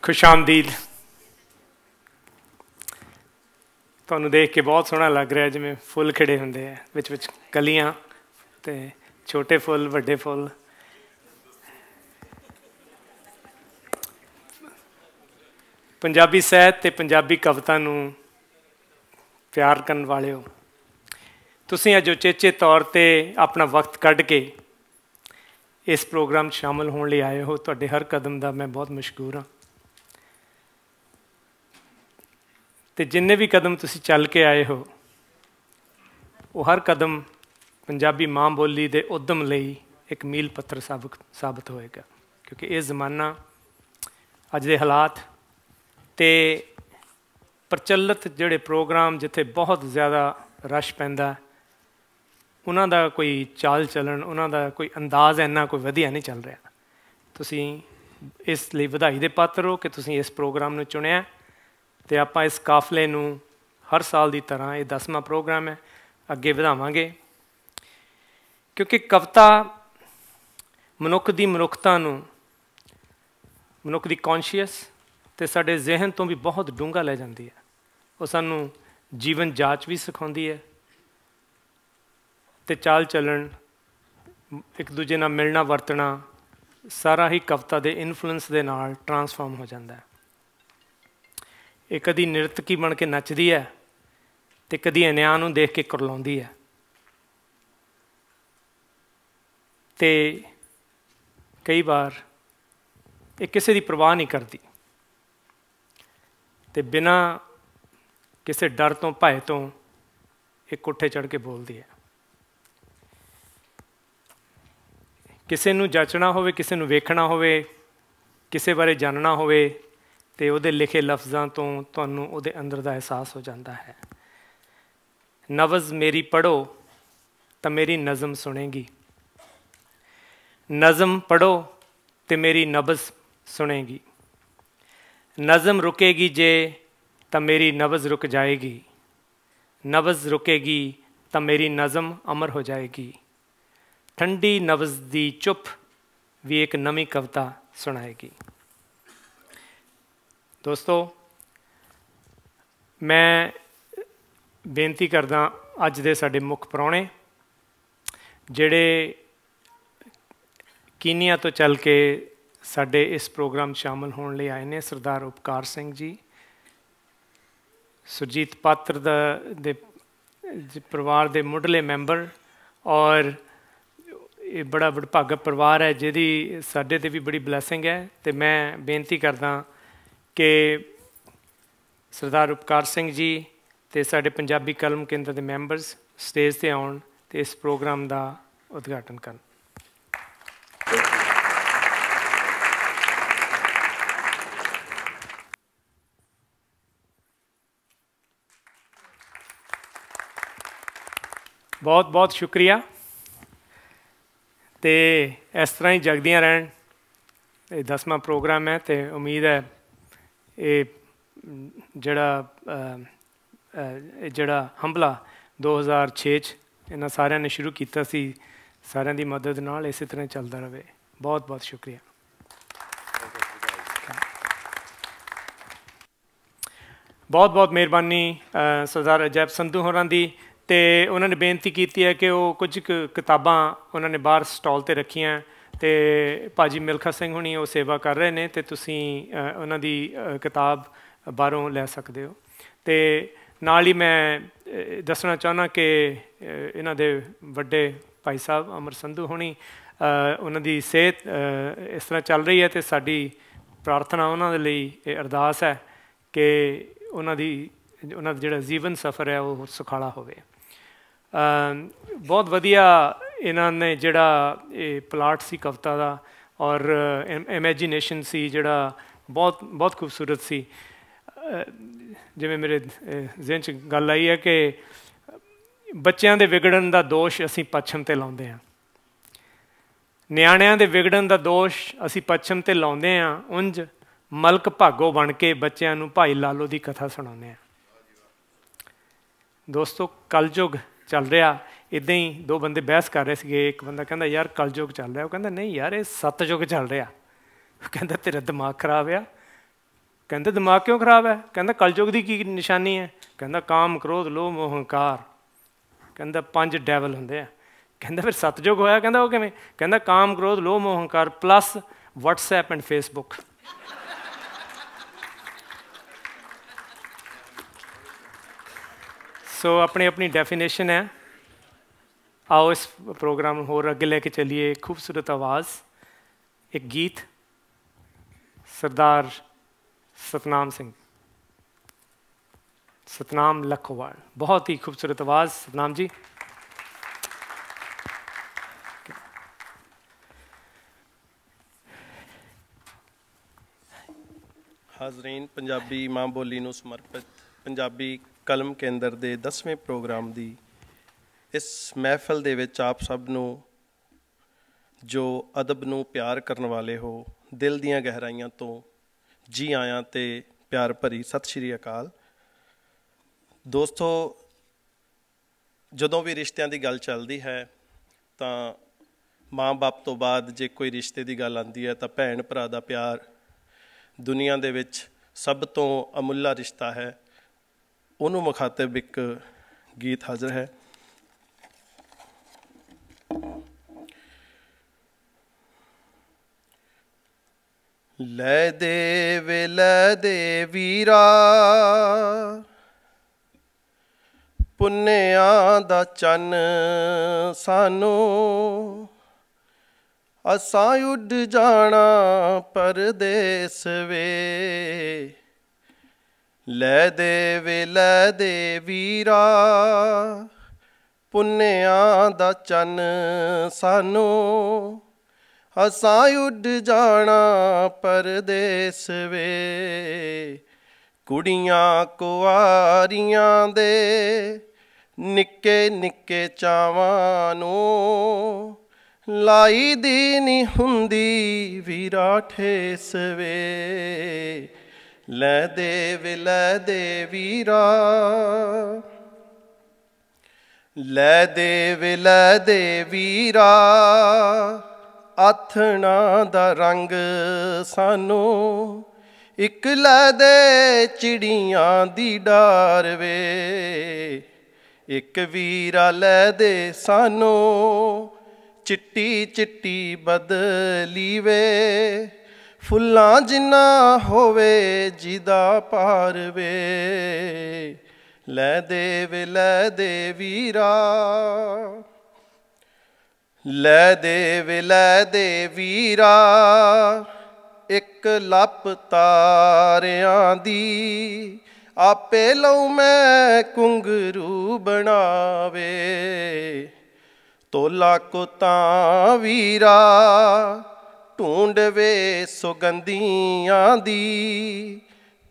खुशामदीद। ਤੁਹਾਨੂੰ देख के बहुत सोहना लग रहा है, जिमें फुल खिड़े होंगे है, विच कलियां ते छोटे फुल वड्डे फुल। पंजाबी साहित्य ते पंजाबी कविता नूं प्यार करन वालिओ, तुसीं अज उचेचे तौर ते अपना वक्त कढ के इस प्रोग्राम शामिल होने लिए आए हो। तुहाडे हर कदम का मैं बहुत मशहूर हाँ। तो जिन्ने भी कदम तुसी चल के आए हो, वो हर कदम पंजाबी माँ बोली दे उद्यम लई एक मील पत्थर साबित होएगा, क्योंकि ये ज़माना अज दे हालात ते प्रचलित जोड़े प्रोग्राम जिथे बहुत ज़्यादा रश पैंदा, उन्हां दा कोई चाल चलन, उन्हां दा कोई अंदाज़ इन्ना कोई वधिया नहीं चल रहा। तुसी इस लिए वधाई दे पात्र हो कि तुसी इस प्रोग्राम नूं चुनिया। तो आप इस काफले नूं हर साल की तरह ये 10वां प्रोग्राम है अगे वधावांगे, क्योंकि कविता मनुख की मनुखता नूं, मनुख की कॉन्शियस ते साडे जहन तो भी बहुत डूंगा ले जाती है। वो सानू जीवन जाच भी सिखाउंदी है ते चाल चलन, एक दूजे नाल मिलना वरतना सारा ही कविता के इन्फ्लुएंस दे नाल ट्रांसफॉर्म हो जाता है। ये कदी नृतकी बन के नचदी है तो कदी अन्याय नूं देख के करलाउंदी है। ते कई बार ये किसी की परवाह नहीं करती ते बिना किसी डर तो भय तो एक कोठे चढ़ के बोलती है। किसी नूं जचना होवे, किसी नूं वेखना होवे, किसी बारे जानना होवे तो उहदे लिखे लफ्ज़ों तो तुहानूं उहदे अंदर का एहसास हो जाता है। नवज़ मेरी पढ़ो तो मेरी नज़म सुनेगी, नज़म पढ़ो तो मेरी नबज़ सुनेगी, नज़म रुकेगी जे तो मेरी नबज़ रुक जाएगी, नबज़ रुकेगी तो मेरी नज़म अमर हो जाएगी, ठंडी नबज़ दी चुप भी एक नवी कविता सुनाएगी। दोस्तों, मैं बेनती करदा अज दे साडे मुख प्राहुणे जिहड़े कीनिया तो चल के साडे इस प्रोग्राम शामिल होने लिए आए ने, सरदार उपकार सिंह जी, सुरजीत पात्र दे परिवार दे मुढ़ले मैंबर, और ये बड़ा वडभागा परिवार है जिहदी साडे ते भी बड़ी ब्लैसिंग है। तो मैं बेनती करदा कि सरदार उपकार सिंह जी ते साडे पंजाबी कलम केंद्र के मैंबर्स स्टेज से आउण ते इस प्रोग्राम का उद्घाटन करन। बहुत बहुत शुक्रिया। तो इस तरह ही जगदियाँ रहन। ये 10वां प्रोग्राम है तो उम्मीद है ये जड़ा हंबला 2006 इन्होंने सारे ने शुरू किया सी, सारिਆਂ ਦੀ मदद नाल इस तरह चलता रहे। बहुत बहुत शुक्रिया। बहुत बहुत मेहरबानी सरदार अजैब संधू होरां दी। तो उन्होंने बेनती की है कि वो कुछ किताबां उन्होंने बाहर स्टॉल पर रखियां, तो भाजी मिल्खा सिंह हुणी वो सेवा कर रहे हैं, तो तुसी उन्हों दी किताब बाहरों लै सकते हो। तो नाल ही मैं दसना चाहना कि इन्हां दे वड्डे भाई साहब अमर संधू हुणी, उन्हां दी सेहत इस तरह चल रही है, तो साडी प्रार्थना उन्हां दे लई अरदास है कि उन्हां दा जिहड़ा जीवन सफ़र है वो सुखाला होवे। बहुत वधिया इन्हां ने जिहड़ा प्लाट सी कविता का और इमेजिनेशन सी जिहड़ा बहुत बहुत खूबसूरत सी। जिवें मेरे जहन च गल आई है कि बच्चों के विगड़न का दोष असीं पच्छम ते लाउंदे हां, नियाणिਆਂ ਦੇ ਵਿਗੜਨ ਦਾ ਦੋਸ਼ ਅਸੀਂ ਪੱਛਮ ਤੇ ਲਾਉਂਦੇ ਹਾਂ। ਉਂਝ ਮਲਕ ਭਾਗੋ ਬਣ ਕੇ ਬੱਚਿਆਂ ਨੂੰ ਭਾਈ ਲਾਲੋ ਦੀ ਕਥਾ ਸੁਣਾਉਂਦੇ ਹਾਂ। ਦੋਸਤੋ, ਕਲਯੁਗ ਚੱਲ ਰਿਹਾ। ਇੱਦਾਂ ਹੀ ਦੋ ਬੰਦੇ ਬਹਿਸ ਕਰ ਰਹੇ ਸੀਗੇ। ਇੱਕ ਬੰਦਾ ਕਹਿੰਦਾ ਯਾਰ ਕਲਯੁਗ ਚੱਲ ਰਿਹਾ, ਉਹ ਕਹਿੰਦਾ ਨਹੀਂ ਯਾਰ ਇਹ ਸਤਯੁਗ ਚੱਲ ਰਿਹਾ। ਉਹ ਕਹਿੰਦਾ ਤੇਰਾ ਦਿਮਾਗ ਖਰਾਬ ਆ, कहते दिमाग क्यों खराब है? कहता कलयुग की निशानी है? कहता काम क्रोध लोभ मोह हंकार। कहता 5 डैवल होंगे हैं। कहता फिर सतयुग होया? कहता वो किवें? कहता काम क्रोध लोभ मोह हंकार प्लस व्हाट्सएप एंड फेसबुक। सो अपनी अपनी डेफिनेशन है। आओ इस प्रोग्राम होर अगे लेके चलिए। खूबसूरत आवाज़, एक गीत सरदार सतनाम सिंह, सतनाम लखोवाल, बहुत ही खूबसूरत आवाज़। सतनाम जी। हाज़रीन, पंजाबी माँ बोली नूं समर्पित पंजाबी कलम केंद्र के 10वें प्रोग्राम की इस महफिल दे विच आप सब नूं जो अदब नूं प्यार करने वाले हो, दिल दीआं गहराइयां तो जी आयां ते प्यार भरी सत श्री अकाल। दोस्तों, जदों भी रिश्तियां दी गल चलदी है तां माँ बाप तो बाद जे कोई रिश्ते की गल आती है तो भैन भरा दा प्यार दुनिया दे विच सब तो अमुल्ला रिश्ता है। उन्होंने मुखातिब एक गीत हाजिर है। लै दे वीरा पुन्नेआं दा चन सानू, असां उड जाना परदेस वे। लै दे वीरा पुन्नेआं दा चन सानू, असां उड जाना परदेस वे। कुड़ियां कुआरियां दे निक्के निक्के चावां नूं, लाई दी नी हुंदी वीरा ठेस वे। लै दे वीरा, लै दे वीरा, आथना दा रंग सानू, इक लै दे चिड़ियां दी डार वे। एक वीरा लै दे सानू, चिट्टी चिट्टी बदली वे। फुल्लां जिन्ना होवे जिदा पार वे। लै दे वीरा, लै दे वीरा, एक लप तारियां दी, आपे लऊं मैं घुंघरू बनावे। तोला को तां वीरा ढूंढ वे सुगंधियां दी,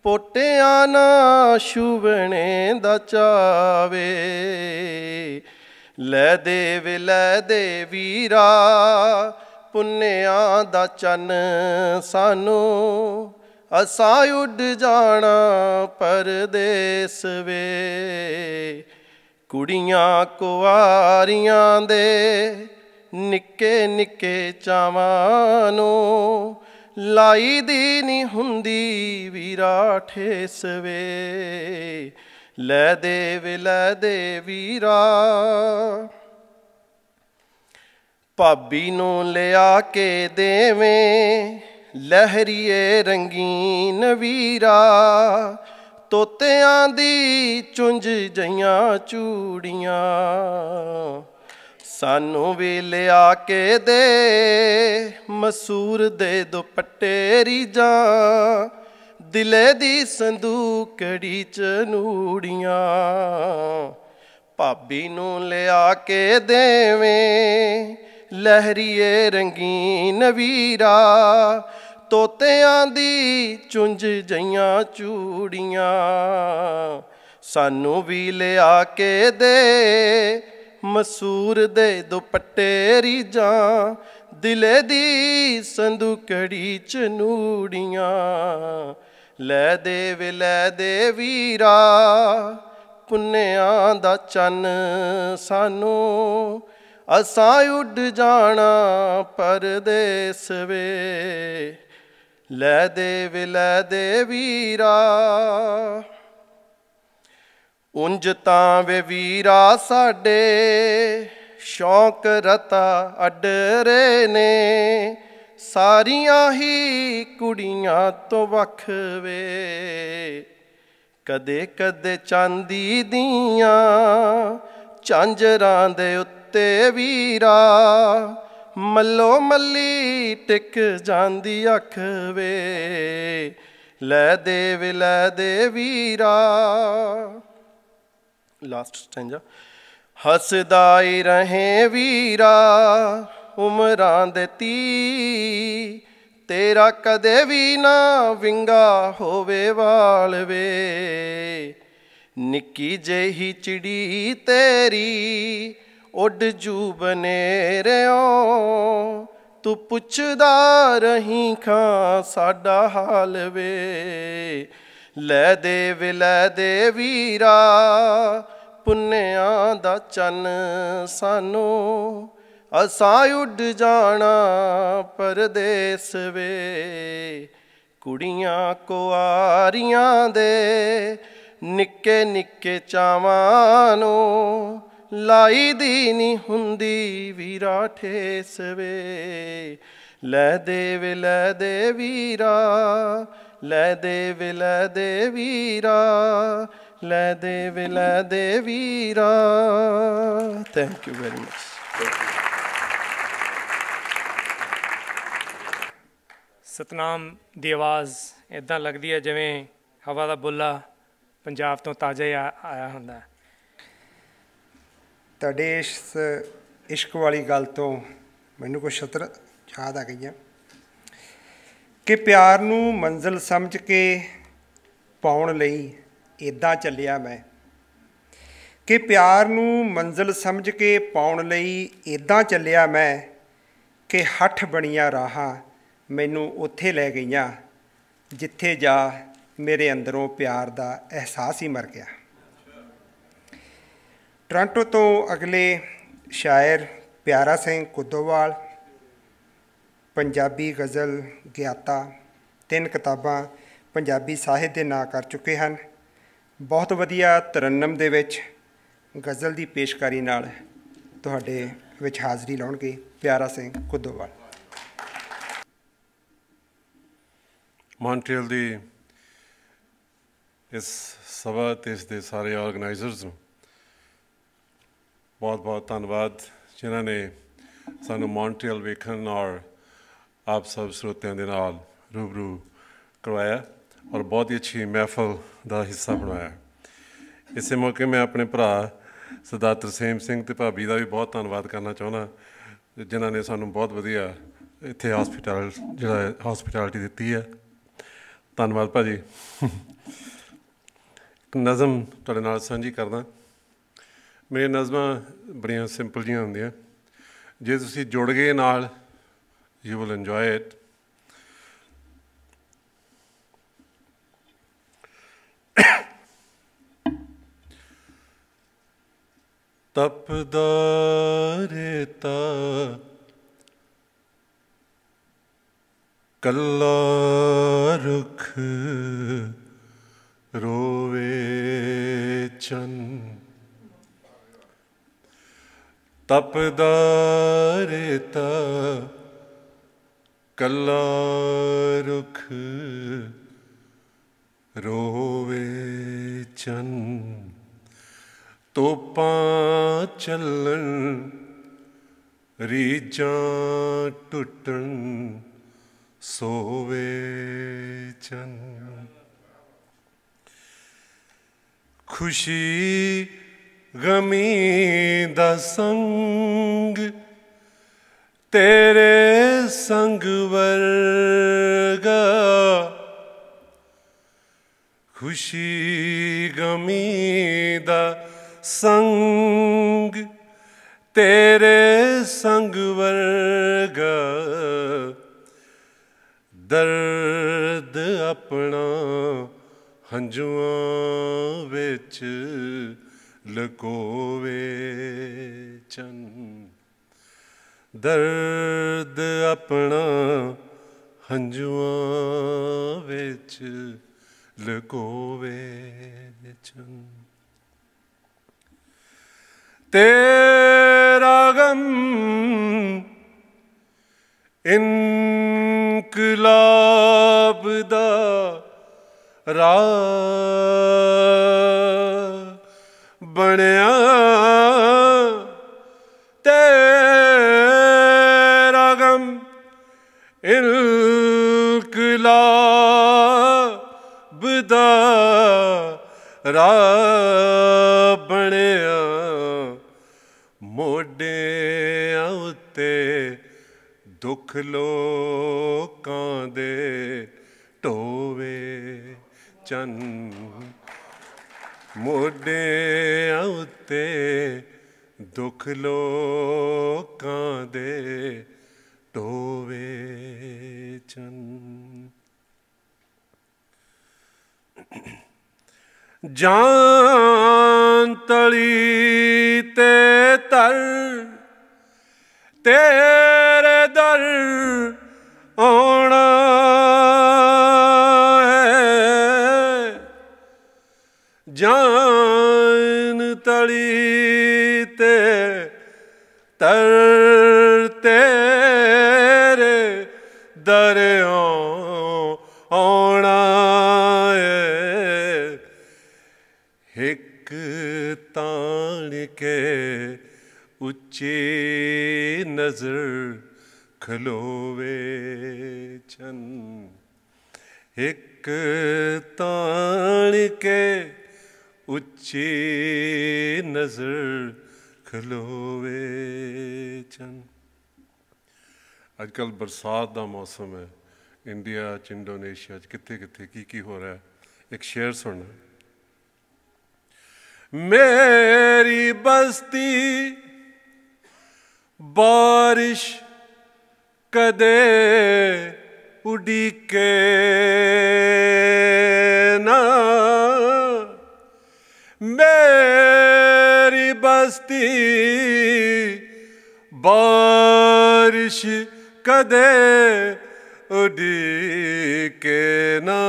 पोटियां ना छुवने दा चावे। लै दे वीरा पुन्नेआं दा चन सानू, असां उड जाना परदेस वे। कुड़ियां कुआरियां दे निक्के निक्के चावां नूं, लाई दी नी हुंदी वीरा ठेस वे। लै दे वीरा, भाबी नूं लिया के देवें लहरिए रंगीन वीरा, तोतियां दी चुंझ जइयां चूड़ियां, सानू भी लिया के दे मसूर दे दुपट्टे रीजां, दिले दी संदूकड़ी च नूड़ियां। भाबी नूं लिया के देवें लहरिए रंगीन वीरा, तोतियां दी चुंझ जइयां चूड़ियां, सानू भी लिया के दे मसूर दे दुपट्टे रीजां, दिले दी संदूकड़ी च नूड़ियां। लै दे वीरा पुन्नेआं दा चन सानू, असां उड जाना परदेस वे। ਲੈ ਦੇ ਵੀਰਾ। ਉਂਝ ਤਾਂ ਵੇ ਵੀਰਾ ਸਾਡੇ ਸ਼ੌਂਕ ਰਤਾ ਅੱਡਰੇ ਨੇ, ਸਾਰੀਆਂ ਹੀ ਕੁੜੀਆਂ ਤੋਂ ਵੱਖ ਵੇ। ਕਦੇ ਕਦੇ ਚਾਂਦੀ ਦੀਆਂ ਝਾਂਜਰਾਂ ਦੇ ਉੱਤੇ ਵੀਰਾ, ਮੱਲੋ ਮੱਲੀ ਟਿਕ ਜਾਂਦੀ ਅੱਖ ਵੇ। ਲੈ ਦੇ ਵੀਰਾ। Last stanza. ਹੱਸਦਾ ਈ ਰਹੇ ਵੀਰਾ ਉਮਰਾਂ ਦੇ ਤੀ, ਤੇਰਾ ਕਦੇ ਵੀ ਨਾ ਵਿੰਗਾ ਹੋਵੇ ਵਾਲ ਵੇ। ਨਿੱਕੀ ਜਿਹੀ ਚਿੜੀ ਤੇਰੀ ਉੱਡ ਜੂ ਬਨੇਰਿਓ, ਤੂੰ ਪੁੱਛਦਾ ਰਹੀਂ ਖਾਂ ਸਾਡਾ ਹਾਲ ਵੇ। ਲੈ ਦੇ ਵੀਰਾ ਪੁੰਨਿਆਂ ਦਾ ਚੰਨ ਸਾਨੂੰ, ਅਸਾਂ ਉੱਡ ਜਾਣਾ ਪਰਦੇਸ ਵੇ। ਕੁੜੀਆਂ ਕੁਆਰੀਆਂ ਦੇ ਨਿੱਕੇ ਨਿੱਕੇ ਚਾਵਾਂ ਨੂੰ, ਲਾਈ ਦੀ ਨੀ ਹੁੰਦੀ ਵੀਰਾ ਠੇਸ ਵੇ। ਲੈ ਦੇ ਵੀਰਾ। ਲੈ ਦੇ ਵੀਰਾ। ਲੈ ਦੇ ਵੀਰਾ। Thank you very much. Satnam ਦੀ ਆਵਾਜ਼ ਇੱਦਾਂ ਲੱਗਦੀ ਹੈ ਜਿਵੇਂ ਹਵਾ ਦਾ ਬੁੱਲਾ ਪੰਜਾਬ ਤੋਂ ਤਾਜ਼ਾ ਹੀ ਆਇਆ ਹੁੰਦਾ। ਤੁਹਾਡੇ ਇਸ ਇਸ਼ਕ ਵਾਲੀ ਗੱਲ ਤੋਂ ਮੈਨੂੰ ਕੁਛ ਸ਼ਤਰ ਯਾਦ ਆ ਗਈਆਂ ਕਿ ਪਿਆਰ ਨੂੰ ਮੰਜ਼ਿਲ ਸਮਝ ਕੇ ਪਾਉਣ ਲਈ ਇੱਦਾਂ ਚੱਲਿਆ ਮੈਂ, ਕਿ ਪਿਆਰ ਨੂੰ ਮੰਜ਼ਿਲ ਸਮਝ ਕੇ ਪਾਉਣ ਲਈ ਇੱਦਾਂ ਚੱਲਿਆ ਮੈਂ, ਕਿ ਹੱਠ ਬਣੀਆਂ ਰਾਹਾਂ ਮੈਨੂੰ ਉੱਥੇ ਲੈ ਗਈਆਂ, ਜਿੱਥੇ ਜਾ ਮੇਰੇ ਅੰਦਰੋਂ ਪਿਆਰ ਦਾ ਅਹਿਸਾਸ ਹੀ ਮਰ ਗਿਆ। ਟੋਰਾਂਟੋ ਤੋਂ ਅਗਲੇ ਸ਼ਾਇਰ ਪਿਆਰਾ ਸਿੰਘ ਕੁੱਦੋਵਾਲ, ਪੰਜਾਬੀ ਗਜ਼ਲ ਗਿਆਤਾ, 3 ਕਿਤਾਬਾਂ ਪੰਜਾਬੀ ਸਾਹਿਤ ਦੇ ਨਾਂ ਕਰ ਚੁੱਕੇ ਹਨ। ਬਹੁਤ ਵਧੀਆ ਤਰੰਨਮ ਦੇ ਵਿੱਚ ਗਜ਼ਲ ਦੀ ਪੇਸ਼ਕਾਰੀ ਨਾਲ ਤੁਹਾਡੇ ਵਿੱਚ ਹਾਜ਼ਰੀ ਲਾਉਣਗੇ ਪਿਆਰਾ ਸਿੰਘ ਕੁੱਦੋਵਾਲ। ਮੌਂਟਰੀਅਲ ਦੀ ਇਸ ਸਭਾ ਅਤੇ ਇਸ ਦੇ ਸਾਰੇ ਆਰਗੇਨਾਈਜ਼ਰਸ ਨੂੰ ਬਹੁਤ ਬਹੁਤ ਧੰਨਵਾਦ, ਜਿਨ੍ਹਾਂ ਨੇ ਸਾਨੂੰ ਮੌਂਟਰੀਅਲ ਵੇਖਣ ਔਰ ਆਪ ਸਭ ਸਰੋਤਿਆਂ ਦੇ ਨਾਲ ਰੂਬਰੂ ਕਰਵਾਇਆ ਔਰ ਬਹੁਤ ਹੀ ਅੱਛੀ ਮਹਿਫਲ ਦਾ ਹਿੱਸਾ ਬਣਾਇਆ। ਇਸੇ ਮੌਕੇ ਮੈਂ ਆਪਣੇ ਭਰਾ ਸਰਦਾਰ ਤਰਸੇਮ ਸਿੰਘ ਅਤੇ ਭਾਬੀ ਦਾ ਵੀ ਬਹੁਤ ਧੰਨਵਾਦ ਕਰਨਾ ਚਾਹੁੰਦਾ, ਜਿਨ੍ਹਾਂ ਨੇ ਸਾਨੂੰ ਬਹੁਤ ਵਧੀਆ ਇੱਥੇ ਹੌਸਪਿਟੈਲਿਟੀ ਦਿੱਤੀ ਹੈ। ਧੰਨਵਾਦ ਭਾਜੀ। ਇੱਕ ਨਜ਼ਮ ਤੁਹਾਡੇ ਨਾਲ ਸਾਂਝੀ ਕਰਦਾ। ਮੇਰੀਆਂ ਨਜ਼ਮਾਂ ਬੜੀਆਂ ਸਿੰਪਲ ਜਿਹੀਆਂ ਹੁੰਦੀਆਂ, ਜੇ ਤੁਸੀਂ ਜੁੜ ਗਏ ਨਾਲ ਯੂ ਵਿਲ ਇੰਜੋਏ ਇਟ। ਤਪਦਾ ਰੇਤਾ ਕੱਲਾ ਰੁੱਖ ਰੋਵੇ ਚੰਨ, ਤਪਦਾ ਰੇਤਾ ਕੱਲਾ ਰੁੱਖ ਰੋਵੇ ਚੰਨ, ਤੋਪਾਂ ਚੱਲਣ ਰੀਝਾਂ ਟੁੱਟਣ ਸੋਵੇ ਚੰਨ, ਖੁਸ਼ੀ ਗਮੀ ਦਾ ਸੰਗ ਤੇਰੇ ਸੰਗ ਵਰਗਾ, ਖੁਸ਼ੀ ਗਮੀ ਦਾ ਸੰਗ ਤੇਰੇ ਸੰਗ ਵਰਗਾ, ਦਰਦ ਆਪਣਾ ਹੰਝੂਆਂ ਵਿੱਚ ਲਕੋਵੇ ਚੰਨ, ਦਰਦ ਆਪਣਾ ਹੰਝੂਆਂ ਵਿੱਚ ਲੁਕੋਵੇ ਚੰਨ तेरा गम इनकलाब दा राह बनया तेरा गम इनकलाब दा राह बनया मोढियां उत्ते दुख लोकां दे ढोवे चन्न मोढियां उत्ते दुख लोकां दे ढोवे चन्न जान तली ते तर तेरे दर आना है जान तली ते तर तेरे दर आना एक तान के उच्ची नजर खलोवे चन्न एक तान के उच्ची नजर खलोवे चन्न अजकल बरसात का मौसम है इंडिया इंडोनेशिया कितने कितने की हो रहा है एक शेर सुनना मेरी बस्ती बारिश कदे उड़ीके ना मेरी बस्ती बारिश कदे उड़ीके ना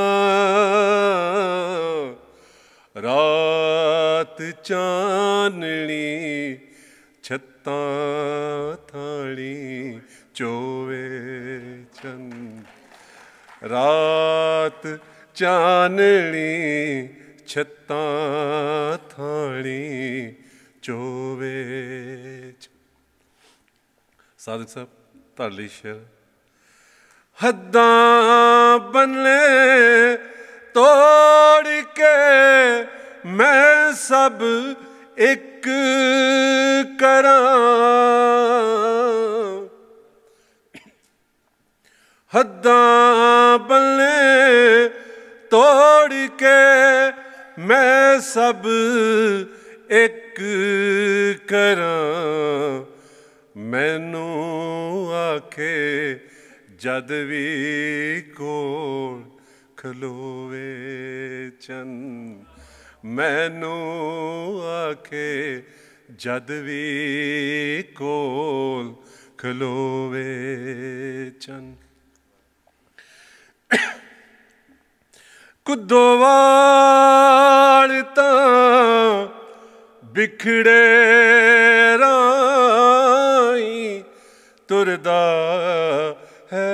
रात चाननी छत्तां थाली चोवे चन्न रात चाननी छत्तां थाली चोवे साधक साहब ताली शेर हद्दां बनले तोड़ के मैं सब एक करां हद्दां बनले तोड़ के मैं सब एक करां मैनू आखे जद भी कोल खलोवे चन्न मैनू आखे जद भी कोल खलोवे चन्न कुदोवाल तां बिखड़े राई तुरदा है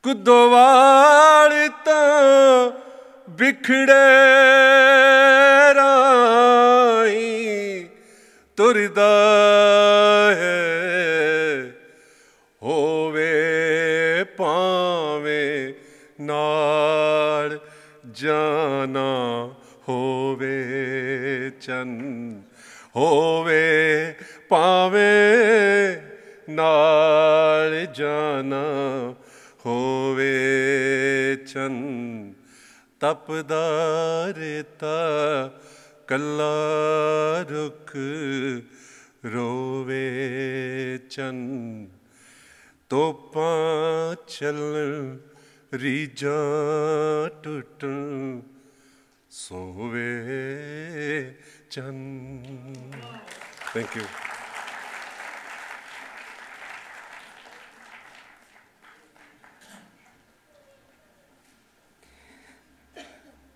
कुदोवाल तां बिखड़े राई तुरदा है होवे पावे नाल जाना होवे चन्न होवे पावे नाल जाना होवे चन्न तपदा रेता कल्ला रुख रोवे चन्न तोपां चलन रीजा टुटन सोवे चन्न। Thank you.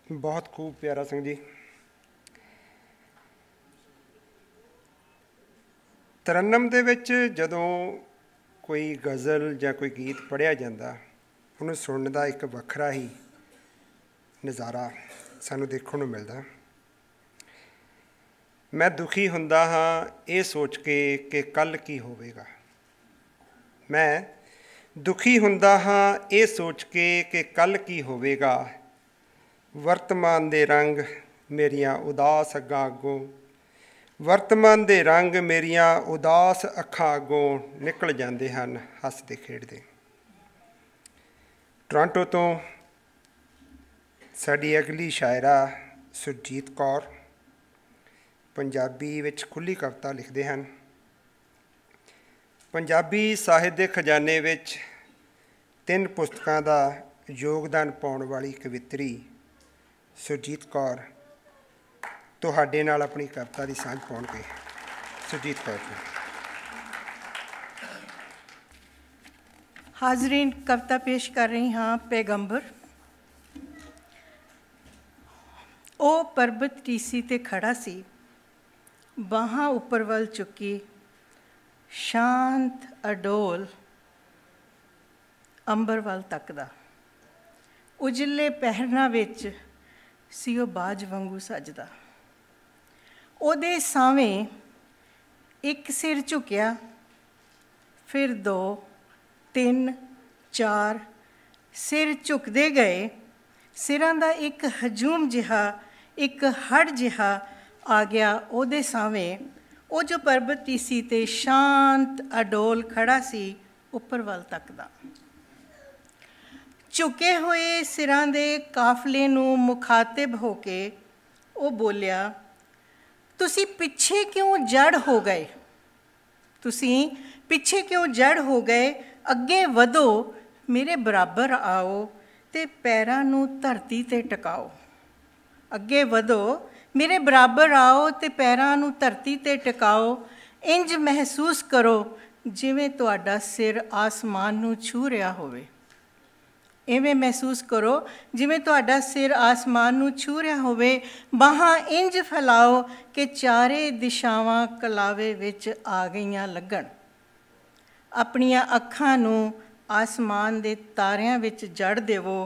बहुत खूब प्यारा सिंह जी। तरन्नम दे विच जदों कोई गज़ल जां कोई गीत पढ़िया जाता उन्हें सुनने का एक वखरा ही नज़ारा सानू देखने को मिलता। मैं दुखी हुंदा हाँ ये सोच के कि कल की होवेगा। मैं दुखी हुंदा हाँ ये सोच के कि कल की होवेगा। वर्तमान दे रंग मेरियां उदास अग्गां अगों, वर्तमान दे रंग मेरियां उदास अखां अगों निकल जाते हैं हसदे खेडदे। टोरंटो तो साडी अगली शायरा सुरजीत कौर पंजाबी विच खुली कविता लिखते हैं। पंजाबी साहित्य के खजाने विच 3 पुस्तकां दा योगदान पाउण वाली कवित्री सुरजीत कौर तुहाडे नाल अपनी कविता की सांझ पाउणगे। सुरजीत कौर जी। हाजरीन, कविता पेश कर रही हाँ। पैगंबर। ओ परबत टीसी ते खड़ा सी, बाहां उपर वल चुकी, शांत अडोल अंबर वल तकदा। उजले पहरना विच सी ओ बाज वांगू सजदा। ओदे सावें एक सिर झुकिया, फिर 2, 3, 4 सिर झुकदे गए। सिरां दा एक हजूम जिहा, एक हड़ जिहा आ गया ओदे सावें। ओ जो परबत टीसी ते शांत अडोल खड़ा सी, उपर वल तकदा। झुके हुए सिरां दे काफले नूं मुखातिब हो के ओ बोलिया, तुसी पिछे क्यों जड़ हो गए? तुसी पिछे क्यों जड़ हो गए? अगे वधो, मेरे बराबर आओ ते पैरां नूं धरती ते टकाओ। अगे वधो, मेरे बराबर आओ ते पैरां नूं धरती ते टकाओ। इंज महसूस करो जिवें तुहाडा सिर आसमान नूं छू रिहा होवे। इवें महसूस करो जिवें तुहाडा सिर आसमान नूं छू रिहा होवे। बाहां इंज फैलाओ कि चारे दिशावां कलावे विच आ गईयां लगण। अपनियां अखां नूं आसमान दे तारियां विच जड़ देवो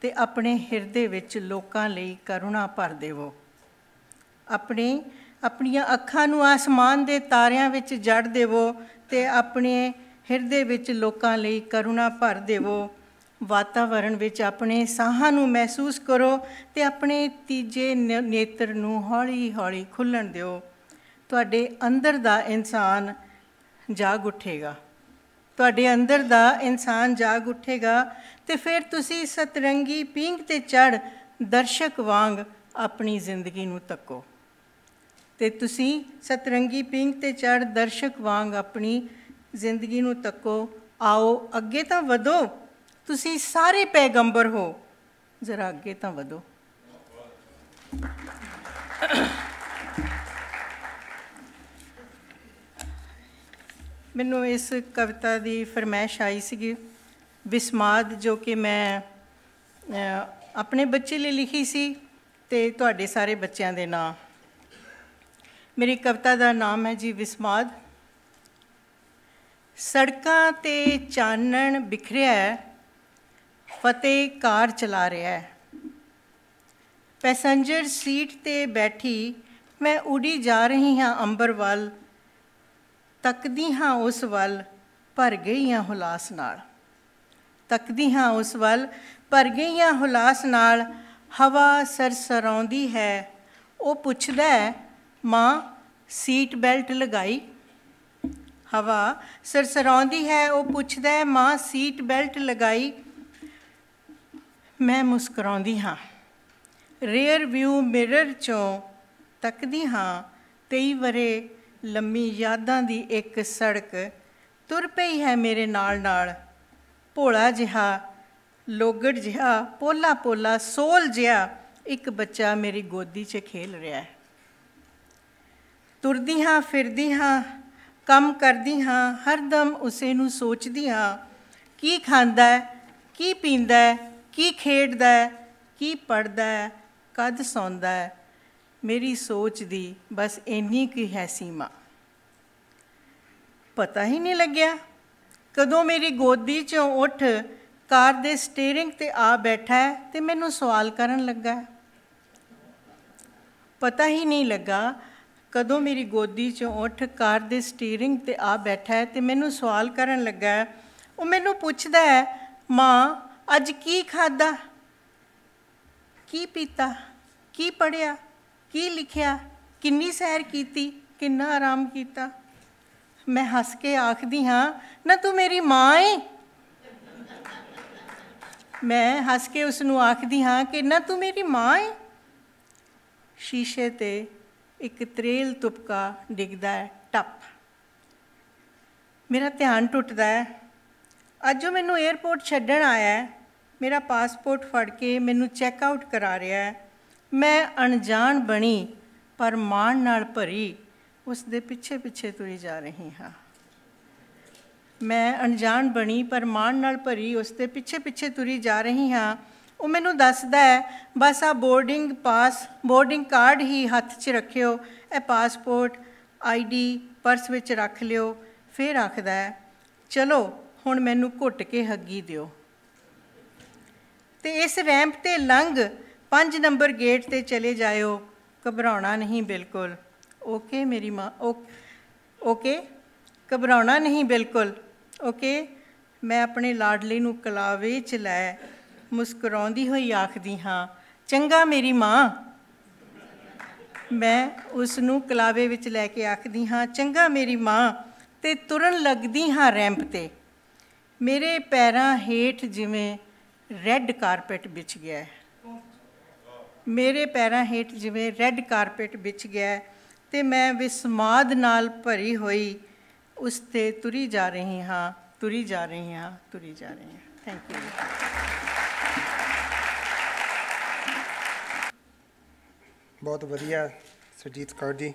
ते अपने हिरदे विच लोकां लई करुणा भर देवो। अपनियां अखां नूं आसमान दे तारियां विच जड़ देवो ते अपने हिरदे विच लोकां लई करुणा भर देवो। वातावरण विच अपने साहां नूं महसूस करो ते अपने तीजे नेत्र नूं हौली हौली खुल्लण दिओ। तुहाडे अंदर दा इंसान जाग उठेगा। तुहाडे अंदर दा इंसान जाग उठेगा ते फिर तुसी सतरंगी पींघ ते चढ़ दर्शक वांग अपनी जिंदगी नूं तक्को। ते तुसी सतरंगी पींघ ते चढ़ दर्शक वांग अपनी जिंदगी नूं तक्को। आओ अगे तां वधो, तुसी सारे पैगंबर हो, जरा अगे तां वधो। मैनू इस कविता की फरमाइश आई सी विस्माद, जो कि मैं अपने बच्चे लिए लिखी सी ते तुहाडे सारे बच्चों के नाम। मेरी कविता का नाम है जी विस्माद। सड़कां ते चानण बिखरिया है, फतेह कार चला रहा है। पैसेंजर सीट ते बैठी मैं उड़ी जा रही हाँ अंबर वल। तकदी हाँ उस वल, भर गई हाँ हुलास नाल। तकदी हाँ उस वल, भर गई हाँ हुलास नाल। हवा सरसराउंदी है, वो पुछदा है, माँ सीट बेल्ट लगाई? हवा सरसराउंदी है, वो पुछदा है, माँ सीट बेल्ट लगाई? मैं मुस्कुराउंदी हाँ, रेयर व्यू मिरर चों तकदी हाँ। 23 वरे लम्मी यादां दी एक सड़क तुर पई है मेरे नाल नाल। भोला जिहा, लोगड़ जिहा, पोला पोला सोल जिहा एक बच्चा मेरी गोदी च खेल रहा है। तुरदी हाँ, फिरदी हाँ, कम करदी हाँ, हरदम उसे नूं सोचदी हाँ। की खांदा है, की पींदा है, की खेडदा है, की पढ़दा है, कद सौंदा है, मेरी सोच दी बस इन्नी की है सीमा। पता ही नहीं लग्या कदों मेरी गोदी चों उठ कार दे स्टीयरिंग ते आ बैठा है ते मैनू सवाल करन लगा है। पता ही नहीं लगा कदों मेरी गोदी चों उठ कार दे स्टीयरिंग ते आ बैठा है ते मैनू सवाल करन लगा है। वो मैनू पुछदा है, माँ अज की खादा, की पीता, की पढ़िया, की लिखिया, किन्नी सैर कीती, किन्ना आराम कीता। मैं हस के आखदी हाँ, ना तू मेरी माँ है। मैं हस के उसनू आखदी हाँ कि ना तू मेरी माँ है। शीशे ते एक त्रेल तुपका डिगदा है, टप। मेरा ध्यान टुटदा है। अज जो मैनू एयरपोर्ट छड्डण आया है, मेरा पासपोर्ट फड़ के मैनू चैकआउट करा रहा है। मैं अनजान बनी पर माण नाल भरी उस दे पिछे पिछे तुरी जा रही हाँ। मैं अनजान बनी पर माण नाल भरी उस दे पिछे पिछे तुरी जा रही हाँ। वो मैनू दसदा है, बस आ बोर्डिंग कार्ड ही हत्थ च रखियो, ए पासपोर्ट ID पर्स विच रख लियो। फिर आखदा है, चलो हुण मैनू घुट के हग्गी दिओ ते इस रैंप ते लंघ 5 नंबर गेट ते चले जाओ, घबराउणा नहीं बिल्कुल। ओके मेरी माँ, ओके घबराउणा नहीं बिल्कुल। ओके मैं अपने लाडले नू कलावे च लै मुस्कुराउंदी होई आखदी हाँ, चंगा मेरी माँ। मैं उसनू कलावे विच लैके आखदी हाँ, चंगा मेरी माँ, ते तुरन लगदी हाँ रैंप ते। मेरे पैरां हेठ जिवें रैड कारपेट बिछ गया है, मेरे पैरां हेठ जिवें रैड कारपेट बिछ गया है ते मैं विस्माद नाल भरी होई उस ते तुरी जा रही हाँ, तुरी जा रही हाँ, तुरी जा रही हाँ। Thank you. बहुत वधिया सुरजीत कौर जी।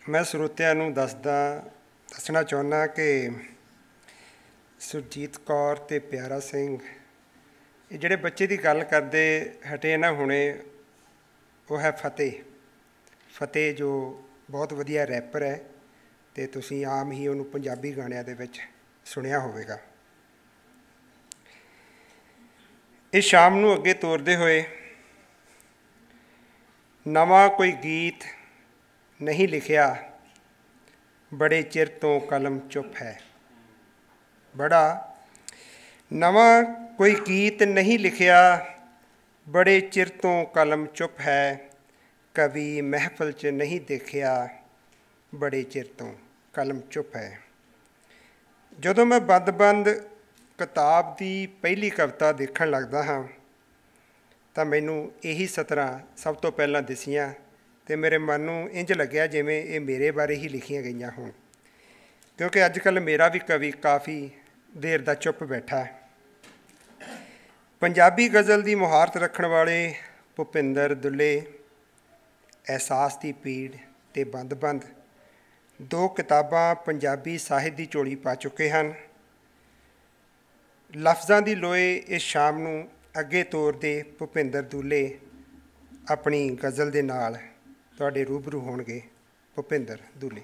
मैं ਸਰੋਤਿਆਂ ਨੂੰ ਦੱਸਣਾ ਚਾਹੁੰਦਾ कि ਸੁਰਜੀਤ ਕੌਰ ਤੇ ਪਿਆਰਾ ਸਿੰਘ ਇਹ ਜਿਹੜੇ ਬੱਚੇ ਦੀ ਗੱਲ ਕਰਦੇ ਹਟੇ ਨਾ ਹੁਣੇ, ਉਹ ਹੈ ਫਤਿਹ ਜੋ ਬਹੁਤ ਵਧੀਆ ਰੈਪਰ ਹੈ ਤੇ ਤੁਸੀਂ ਆਮ ਹੀ ਉਹਨੂੰ ਪੰਜਾਬੀ ਗਾਣਿਆਂ ਦੇ ਵਿੱਚ ਸੁਣਿਆ ਹੋਵੇਗਾ। ਇਸ ਸ਼ਾਮ ਨੂੰ ਅੱਗੇ ਤੋਰਦੇ ਹੋਏ ਨਵਾਂ ਕੋਈ ਗੀਤ नहीं लिखिया, बड़े चिर तो कलम चुप है। बड़ा नवा कोई गीत नहीं लिखिया, बड़े चिर तो कलम चुप है। कभी महफिल च नहीं देखिया, बड़े चिर तो कलम चुप है। जदों मैं बंद किताब की पहली कविता देखण लगदा हाँ तां मैनूं यही सतरां सब तो पहलां दिसियां ਤੇ ਮੇਰੇ ਮਨ ਨੂੰ ਇੰਜ ਲੱਗਿਆ ਜਿਵੇਂ ਇਹ ਮੇਰੇ ਬਾਰੇ ਹੀ ਲਿਖੀਆਂ ਗਈਆਂ ਹੋਣ, ਕਿਉਂਕਿ ਅੱਜ ਕੱਲ੍ਹ ਮੇਰਾ ਵੀ ਕਵੀ ਕਾਫੀ ਦੇਰ ਦਾ ਚੁੱਪ ਬੈਠਾ ਹੈ। ਪੰਜਾਬੀ ਗਜ਼ਲ ਦੀ ਮੁਹਾਰਤ ਰੱਖਣ ਵਾਲੇ ਭੁਪਿੰਦਰ ਦੁੱਲੇ ਅਹਿਸਾਸ ਦੀ ਪੀੜ ਤੇ ਬੰਦ 2 ਕਿਤਾਬਾਂ ਪੰਜਾਬੀ ਸਾਹਿਤ ਦੀ ਝੋਲੀ ਪਾ ਚੁੱਕੇ ਹਨ। ਲਫ਼ਜ਼ਾਂ ਦੀ ਲੋਏ ਇਸ ਸ਼ਾਮ ਨੂੰ ਅੱਗੇ ਤੋਰਦੇ ਭੁਪਿੰਦਰ ਦੁੱਲੇ ਆਪਣੀ ਗਜ਼ਲ ਦੇ ਨਾਲ ਤੁਹਾਡੇ ਰੂਬਰੂ ਹੋਣਗੇ। ਭੁਪਿੰਦਰ ਦੁੱਲੇ।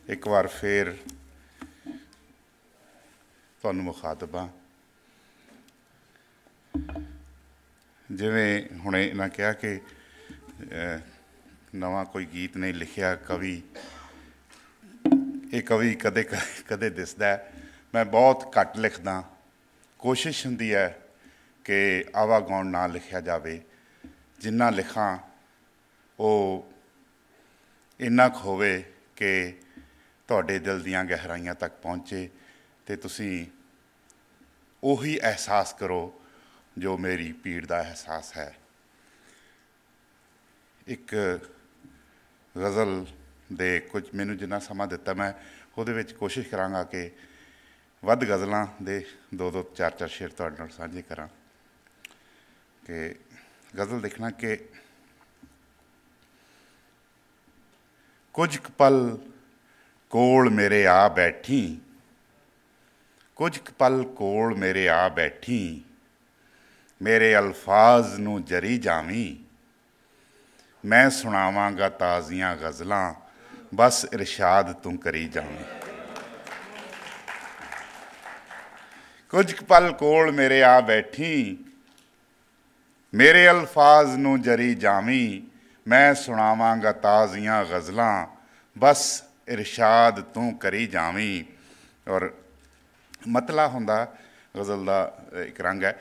ਇੱਕ ਵਾਰ ਫਿਰ ਤੁਹਾਨੂੰ ਮੁਖਾਤਬਾਂ, ਜਿਵੇਂ ਹੁਣੇ ਇਹਨਾਂ ਕਿਹਾ ਕਿ ਨਵਾਂ ਕੋਈ ਗੀਤ ਨਹੀਂ ਲਿਖਿਆ ਕਵੀ, ਇਹ ਕਵੀ ਕਦੇ ਦਿਸਦਾ। ਮੈਂ ਬਹੁਤ ਘੱਟ ਲਿਖਦਾ, ਕੋਸ਼ਿਸ਼ ਹੁੰਦੀ ਹੈ ਕਿ ਆਵਾਗੌਣ ਨਾ ਲਿਖਿਆ ਜਾਵੇ। ਜਿੰਨਾ ਲਿਖਾਂ ਉਹ ਇੰਨਾ ਕੁ ਹੋਵੇ ਕਿ ਤੁਹਾਡੇ ਦਿਲ ਦੀਆਂ ਗਹਿਰਾਈਆਂ ਤੱਕ ਪਹੁੰਚੇ ਅਤੇ ਤੁਸੀਂ ਉਹੀ ਅਹਿਸਾਸ ਕਰੋ ਜੋ ਮੇਰੀ ਪੀੜ ਦਾ ਅਹਿਸਾਸ ਹੈ। ਇੱਕ ਗਜ਼ਲ ਦੇ ਕੁਝ ਮੈਨੂੰ ਜਿੰਨਾ ਸਮਾਂ ਦਿੱਤਾ ਮੈਂ ਉਹਦੇ ਵਿੱਚ ਕੋਸ਼ਿਸ਼ ਕਰਾਂਗਾ ਕਿ ਵੱਧ ਗਜ਼ਲਾਂ ਦੇ 2-2 4-4 ਸ਼ੇਰ ਤੁਹਾਡੇ ਨਾਲ ਸਾਂਝੇ ਕਰਾਂ। ਕਿ ਗਜ਼ਲ ਦੇਖਣਾ ਕਿ ਕੁਝ ਕੁ ਪਲ ਕੋਲ ਮੇਰੇ ਆ ਬੈਠੀ, ਕੁਝ ਕੁ ਪਲ ਕੋਲ ਮੇਰੇ ਆ ਬੈਠੀ, ਮੇਰੇ ਅਲਫਾਜ਼ ਨੂੰ ਜਰੀ ਜਾਵੀਂ, ਮੈਂ ਸੁਣਾਵਾਂਗਾ ਤਾਜ਼ੀਆਂ ਗਜ਼ਲਾਂ, ਬਸ ਇਰਸ਼ਾਦ ਤੂੰ ਕਰੀ ਜਾਵੀਂ। ਕੁਝ ਕੁ ਪਲ ਕੋਲ ਮੇਰੇ ਆ ਬੈਠੀ, ਮੇਰੇ ਅਲਫਾਜ਼ ਨੂੰ ਜਰੀ ਜਾਵੀਂ, ਮੈਂ ਸੁਣਾਵਾਂਗਾ ਤਾਜ਼ੀਆਂ ਗਜ਼ਲਾਂ, ਬਸ ਇਰਸ਼ਾਦ ਤੂੰ ਕਰੀ ਜਾਵੀਂ। ਔਰ ਮਤਲਾ ਹੁੰਦਾ ਗਜ਼ਲ ਦਾ ਇੱਕ ਰੰਗ ਹੈ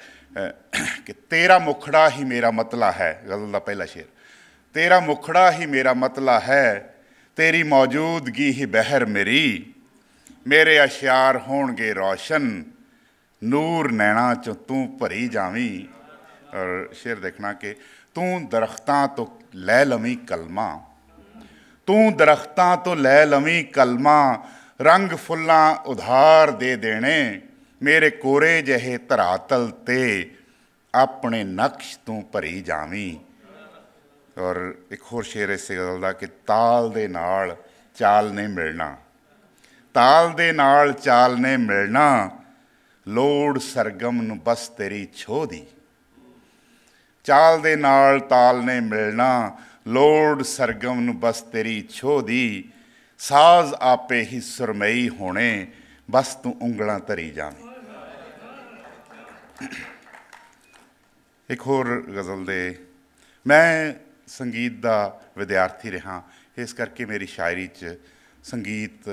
ਕਿ ਤੇਰਾ ਮੁਖੜਾ ਹੀ ਮੇਰਾ ਮਤਲਾ ਹੈ। ਗਜ਼ਲ ਦਾ ਪਹਿਲਾ ਸ਼ੇਰ, ਤੇਰਾ ਮੁਖੜਾ ਹੀ ਮੇਰਾ ਮਤਲਾ ਹੈ, ਤੇਰੀ ਮੌਜੂਦਗੀ ਹੀ ਬਹਿਰ ਮੇਰੀ, ਮੇਰੇ ਅਸ਼ਿਆਰ ਹੋਣਗੇ ਰੌਸ਼ਨ, ਨੂਰ ਨੈਣਾ ਚੋਂ ਤੂੰ ਭਰੀ ਜਾਵੀਂ। ਔਰ ਸ਼ੇਰ ਦੇਖਣਾ ਕਿ ਤੂੰ ਦਰਖਤਾਂ ਤੋਂ ਲੈ ਲਵੀਂ ਕਲਮਾਂ, ਤੂੰ ਦਰਖਤਾਂ ਤੋਂ ਲੈ ਲਵੀਂ ਕਲਮਾਂ, ਰੰਗ ਫੁੱਲਾਂ ਉਧਾਰ ਦੇ ਦੇਣੇ, ਮੇਰੇ ਕੋਰੇ ਜਿਹੇ ਧਰਾਤਲ ਤੇ ਆਪਣੇ ਨਕਸ਼ ਤੂੰ ਭਰੀ ਜਾਵੀਂ। ਔਰ ਇੱਕ ਹੋਰ ਸ਼ੇਰ ਇਸੇ ਗਜ਼ਲ ਦਾ ਕਿ ਤਾਲ ਦੇ ਨਾਲ ਚਾਲ ਨੇ ਮਿਲਣਾ, ਤਾਲ ਦੇ ਨਾਲ ਚਾਲ ਨੇ ਮਿਲਣਾ, ਲੋੜ ਸਰਗਮ ਨੂੰ ਬਸ ਤੇਰੀ ਛੋਹ ਦੀ, ਚਾਲ ਦੇ ਨਾਲ ਤਾਲ ਨੇ ਮਿਲਣਾ, ਲੋੜ ਸਰਗਮ ਨੂੰ ਬਸ ਤੇਰੀ ਛੋਹ ਦੀ, ਸਾਜ਼ ਆਪੇ ਹੀ ਸੁਰਮਈ ਹੋਣੇ, ਬਸ ਤੂੰ ਉਂਗਲਾਂ ਧਰੀ ਜਾਵੇਂ। ਇੱਕ ਹੋਰ ਗਜ਼ਲ ਦੇ, ਮੈਂ ਸੰਗੀਤ ਦਾ ਵਿਦਿਆਰਥੀ ਰਿਹਾ, ਇਸ ਕਰਕੇ ਮੇਰੀ ਸ਼ਾਇਰੀ 'ਚ ਸੰਗੀਤ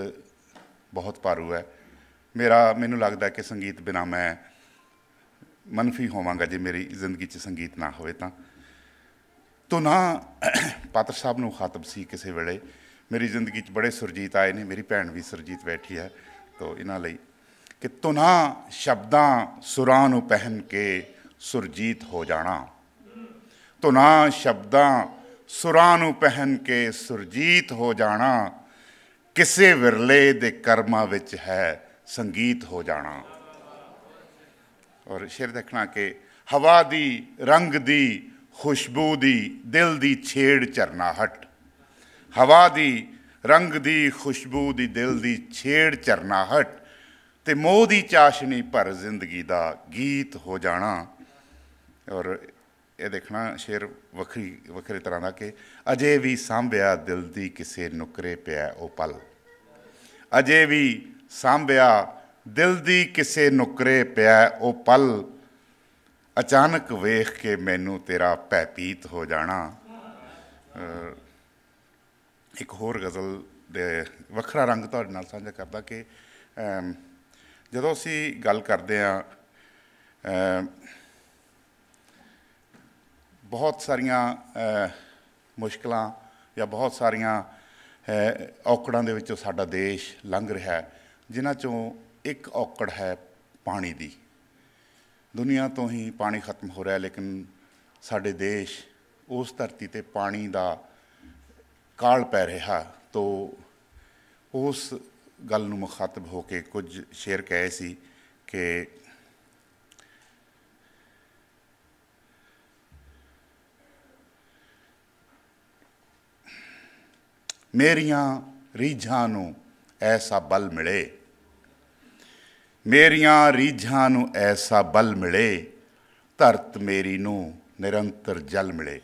ਬਹੁਤ ਭਾਰੂ ਹੈ। ਮੈਨੂੰ ਲੱਗਦਾ ਕਿ ਸੰਗੀਤ ਬਿਨਾਂ ਮੈਂ ਮਨਫੀ ਹੋਵਾਂਗਾ ਜੇ ਮੇਰੀ ਜ਼ਿੰਦਗੀ 'ਚ ਸੰਗੀਤ ਨਾ ਹੋਵੇ ਤਾਂ। ਧੁਨਾਂ ਪਾਤਰ ਸਾਹਿਬ ਨੂੰ ਖਾਤਬ ਸੀ ਕਿਸੇ ਵੇਲੇ, ਮੇਰੀ ਜ਼ਿੰਦਗੀ 'ਚ ਬੜੇ ਸੁਰਜੀਤ ਆਏ ਨੇ, ਮੇਰੀ ਭੈਣ ਵੀ ਸੁਰਜੀਤ ਬੈਠੀ ਹੈ, ਤੋ ਇਹਨਾਂ ਲਈ ਕਿ ਧੁਨਾਂ ਸ਼ਬਦਾਂ ਸੁਰਾਂ ਨੂੰ ਪਹਿਨ ਕੇ ਸੁਰਜੀਤ ਹੋ ਜਾਣਾ, ਧੁਨਾਂ ਸ਼ਬਦਾਂ ਸੁਰਾਂ ਨੂੰ ਪਹਿਨ ਕੇ ਸੁਰਜੀਤ ਹੋ ਜਾਣਾ, ਕਿਸੇ ਵਿਰਲੇ ਦੇ ਕਰਮਾਂ ਵਿੱਚ ਹੈ ਸੰਗੀਤ ਹੋ ਜਾਣਾ। ਔਰ ਸ਼ੇਰ ਦੇਖਣਾ ਕਿ ਹਵਾ ਦੀ, ਰੰਗ ਦੀ, ਖੁਸ਼ਬੂ ਦੀ, ਦਿਲ ਦੀ ਛੇੜ ਝਰਨਾਹਟ, ਹਵਾ ਦੀ, ਰੰਗ ਦੀ, ਖੁਸ਼ਬੂ ਦੀ, ਦਿਲ ਦੀ ਛੇੜ ਝਰਨਾਹਟ, ਤੇ ਮੋਹ ਦੀ ਚਾਸ਼ਨੀ ਭਰ ਜ਼ਿੰਦਗੀ ਦਾ ਗੀਤ ਹੋ ਜਾਣਾ। ਔਰ ਇਹ ਦੇਖਣਾ ਸ਼ੇਰ ਵੱਖਰੇ ਤਰ੍ਹਾਂ ਦਾ ਕਿ ਅਜੇ ਵੀ ਸਾਂਭਿਆ ਦਿਲ ਦੀ ਕਿਸੇ ਨੁਕਰੇ ਪਿਆ ਉਹ ਪਲ, ਅਜੇ ਵੀ ਸਾਂਭਿਆ ਦਿਲ ਦੀ ਕਿਸੇ ਨੁਕਰੇ ਪਿਆ ਉਹ ਪਲ, ਅਚਾਨਕ ਵੇਖ ਕੇ ਮੈਨੂੰ ਤੇਰਾ ਭੈਭੀਤ ਹੋ ਜਾਣਾ। ਇੱਕ ਹੋਰ ਗਜ਼ਲ ਦੇ ਵੱਖਰਾ ਰੰਗ ਤੁਹਾਡੇ ਨਾਲ ਸਾਂਝਾ ਕਰਦਾ ਕਿ ਜਦੋਂ ਅਸੀਂ ਗੱਲ ਕਰਦੇ ਹਾਂ ਬਹੁਤ ਸਾਰੀਆਂ ਮੁਸ਼ਕਿਲਾਂ ਜਾਂ ਬਹੁਤ ਸਾਰੀਆਂ ਔਕੜਾਂ ਦੇ ਵਿੱਚੋਂ ਸਾਡਾ ਦੇਸ਼ ਲੰਘ ਰਿਹਾ, ਜਿਨ੍ਹਾਂ 'ਚੋਂ ਇੱਕ ਔਕੜ ਹੈ ਪਾਣੀ ਦੀ। ਦੁਨੀਆ ਤੋਂ ਹੀ ਪਾਣੀ ਖਤਮ ਹੋ ਰਿਹਾ, ਲੇਕਿਨ ਸਾਡੇ ਦੇਸ਼ ਉਸ ਧਰਤੀ 'ਤੇ ਪਾਣੀ ਦਾ ਕਾਲ ਪੈ ਰਿਹਾ। ਤੋ ਉਸ ਗੱਲ ਨੂੰ ਮੁਖਾਤਬ ਹੋ ਕੇ ਕੁਝ ਸ਼ੇਰ ਕਹੇ ਸੀ ਕਿ ਮੇਰੀਆਂ ਰੀਝਾਂ ਨੂੰ ਐਸਾ ਬਲ ਮਿਲੇ, ਮੇਰੀਆਂ ਰੀਝਾਂ ਨੂੰ ਐਸਾ ਬਲ ਮਿਲੇ, ਧਰਤ ਮੇਰੀ ਨੂੰ ਨਿਰੰਤਰ ਜਲ ਮਿਲੇ,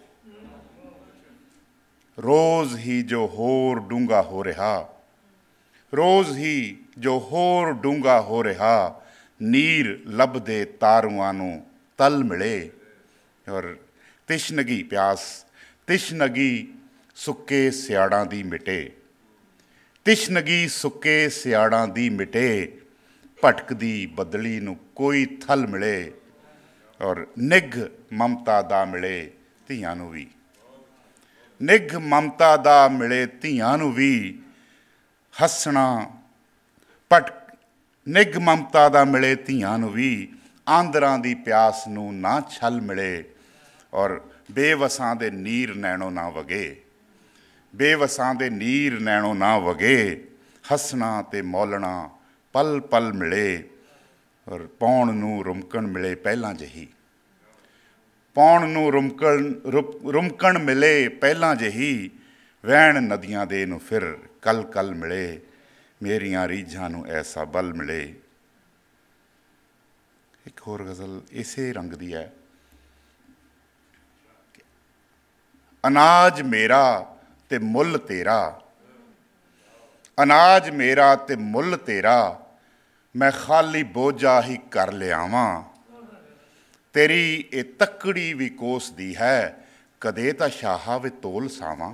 ਰੋਜ਼ ਹੀ ਜੋ ਹੋਰ ਡੂੰਘਾ ਹੋ ਰਿਹਾ, ਰੋਜ਼ ਹੀ ਜੋ ਹੋਰ ਡੂੰਘਾ ਹੋ ਰਿਹਾ, ਨੀਰ ਲੱਭਦੇ ਤਾਰੂਆਂ ਨੂੰ ਤਲ ਮਿਲੇ। ਔਰ ਤਿਸ਼ਨਗੀ ਪਿਆਸ, ਤਿਸ਼ਨਗੀ ਸੁੱਕੇ ਸਿਆੜਾਂ ਦੀ ਮਿਟੇ, ਤਿਸ਼ਨਗੀ ਸੁੱਕੇ ਸਿਆੜਾਂ ਦੀ ਮਿਟੇ, ਭਟਕਦੀ ਬਦਲੀ ਨੂੰ ਕੋਈ ਥਲ ਮਿਲੇ। ਔਰ ਨਿੱਘ ਮਮਤਾ ਦਾ ਮਿਲੇ ਧੀਆਂ ਨੂੰ ਵੀ, ਨਿੱਘ ਮਮਤਾ ਦਾ ਮਿਲੇ ਧੀਆਂ ਨੂੰ ਵੀ, ਹੱਸਣਾ ਨਿੱਘ ਮਮਤਾ ਦਾ ਮਿਲੇ ਧੀਆਂ ਨੂੰ ਵੀ, ਆਂਦਰਾਂ ਦੀ ਪਿਆਸ ਨੂੰ ਨਾ ਛਲ ਮਿਲੇ। ਔਰ ਬੇਵਸਾਂ ਦੇ ਨੀਰ ਨੈਣੋ ਨਾ ਵਗੇ, ਬੇਵਸਾਂ ਦੇ ਨੀਰ ਨੈਣੋ ਨਾ ਵਗੇ, ਹੱਸਣਾ ਤੇ ਮੌਲਣਾ ਪਲ ਪਲ ਮਿਲੇ। ਔਰ ਪੌਣ ਨੂੰ ਰੁਮਕਣ ਮਿਲੇ ਪਹਿਲਾਂ ਜਿਹੀ, ਪੌਣ ਨੂੰ ਰੁਮਕਣ ਮਿਲੇ ਪਹਿਲਾਂ ਜਿਹੀ, ਵਹਿਣ ਨਦੀਆਂ ਦੇ ਨੂੰ ਫਿਰ ਕਲ ਕਲ ਮਿਲੇ ਮੇਰੀਆਂ ਰੀਝਾਂ ਨੂੰ ਐਸਾ ਬਲ ਮਿਲੇ। ਇੱਕ ਹੋਰ ਗਜ਼ਲ ਇਸੇ ਰੰਗ ਦੀ ਹੈ। ਅਨਾਜ ਮੇਰਾ ਤੇ ਮੁੱਲ ਤੇਰਾ, ਅਨਾਜ ਮੇਰਾ ਤੇ ਮੁੱਲ ਤੇਰਾ, ਮੈਂ ਖਾਲੀ ਬੋਝਾ ਹੀ ਕਰ ਲਿਆਵਾਂ। ਤੇਰੀ ਇਹ ਤੱਕੜੀ ਵੀ ਕੋਸਦੀ ਹੈ, ਕਦੇ ਤਾਂ ਸ਼ਾਹਾ ਵੇ ਤੋਲ ਸਾਵਾਂ।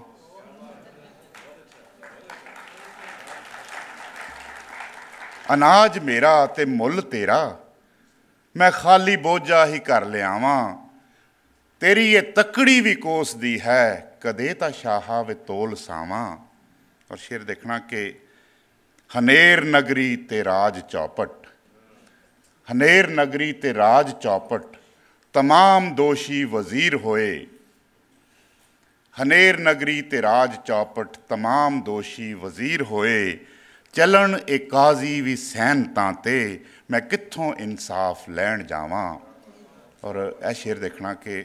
ਅਨਾਜ ਮੇਰਾ ਤੇ ਮੁੱਲ ਤੇਰਾ, ਮੈਂ ਖਾਲੀ ਬੋਝਾ ਹੀ ਕਰ ਲਿਆਵਾਂ। ਤੇਰੀ ਇਹ ਤੱਕੜੀ ਵੀ ਕੋਸਦੀ ਹੈ, ਕਦੇ ਤਾਂ ਸ਼ਾਹਾ ਵੇ ਤੋਲ ਸਾਵਾਂ। ਔਰ ਸ਼ੇਰ ਦੇਖਣਾ ਕਿ ਹਨੇਰ ਨਗਰੀ ਤੇ ਰਾਜ ਚੌਪਟ, ਹਨੇਰ ਨਗਰੀ ਤੇ ਰਾਜ ਚੌਪਟ, तमाम दोषी वज़ीर होए। हनेर नगरी ते राज चौपट, तमाम दोषी वज़ीर होए। चलन ए काजी भी सैनतां ते, मैं कित्थों इंसाफ लैण जावां। और यह शेर देखना कि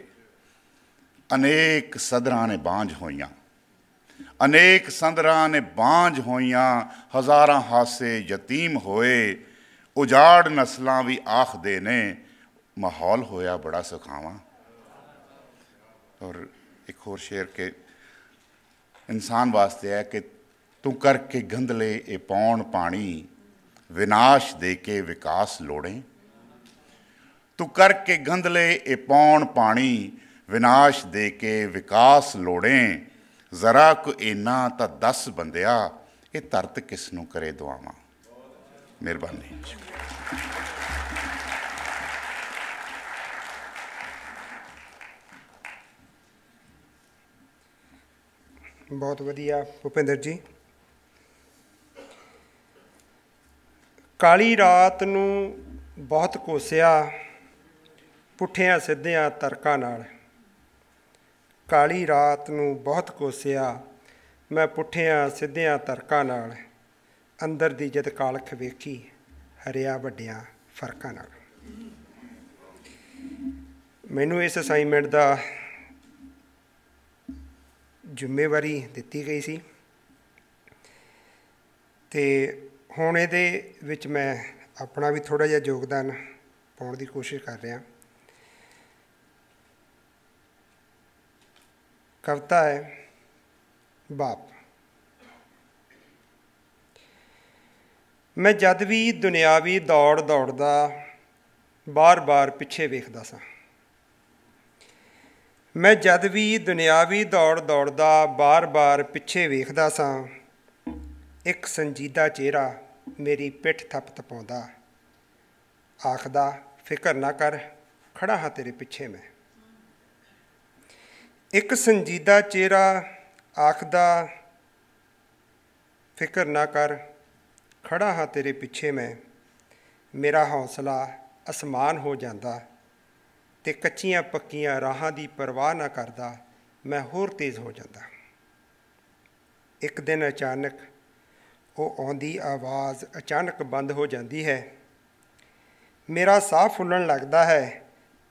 अनेक सदरां ने बांझ होइयां, अनेक सदरां ने बांझ होइयां, हज़ारां हासे यतीम होए। उजाड़ नस्लां भी आखदे ने, माहौल होया बड़ा सुखावा। और एक होर शेर के इंसान वास्ते है कि तू करके गंदले ए पौण पानी, विनाश दे के विकास लोड़ें। तू करके गंदले ए पौण पानी, विनाश दे के विकास लोड़ें। जरा को इना तां दस बंदिया, ये धरत किसनों करे दुआवां। मेहरबानी। बहुत वधिया भुपिंदर जी। काली रात नूं बहुत कोसिया, पुठियां सिद्धियां तर्कां नाल। काली रात नूं बहुत कोसिया, मैं पुठियां सिद्धियां तर्कां नाल। अंदर दी जद कालख वेखी, हरिया वड्डियां फर्कां नाल। मैनूं इस असाइनमेंट दा ਜ਼ਿੰਮੇਵਾਰੀ ਦਿੱਤੀ ਗਈ ਸੀ ਤੇ ਹੁਣ ਇਹਦੇ ਵਿੱਚ ਮੈਂ ਆਪਣਾ ਵੀ ਥੋੜਾ ਜਿਹਾ ਯੋਗਦਾਨ ਪਾਉਣ ਦੀ ਕੋਸ਼ਿਸ਼ ਕਰ ਰਿਹਾ। ਕਵਿਤਾ ਹੈ ਬਾਪ। ਮੈਂ ਜਦ ਵੀ ਦੁਨਿਆਵੀ ਦੌੜ ਦੌੜਦਾ ਬਾਰ-ਬਾਰ ਪਿੱਛੇ ਵੇਖਦਾ ਸਾਂ। मैं जद भी दुनियावी दौड़ दौड़दा बार-बार पिछे वेखदा सां। एक संजीदा चेहरा मेरी पिठ थप थपाउंदा, आखदा फिकर ना कर, खड़ा हाँ तेरे पिछे मैं। एक संजीदा चेहरा आखदा फिकर ना कर, खड़ा हाँ तेरे पिछे मैं। मेरा हौसला आसमान हो जाता ते कच्चियां पक्कियां राहां दी परवाह ना करदा मैं होर तेज़ हो जाता। एक दिन अचानक वो आउंदी आवाज़ अचानक बंद हो जाती है। मेरा साह फुल्लण लगता है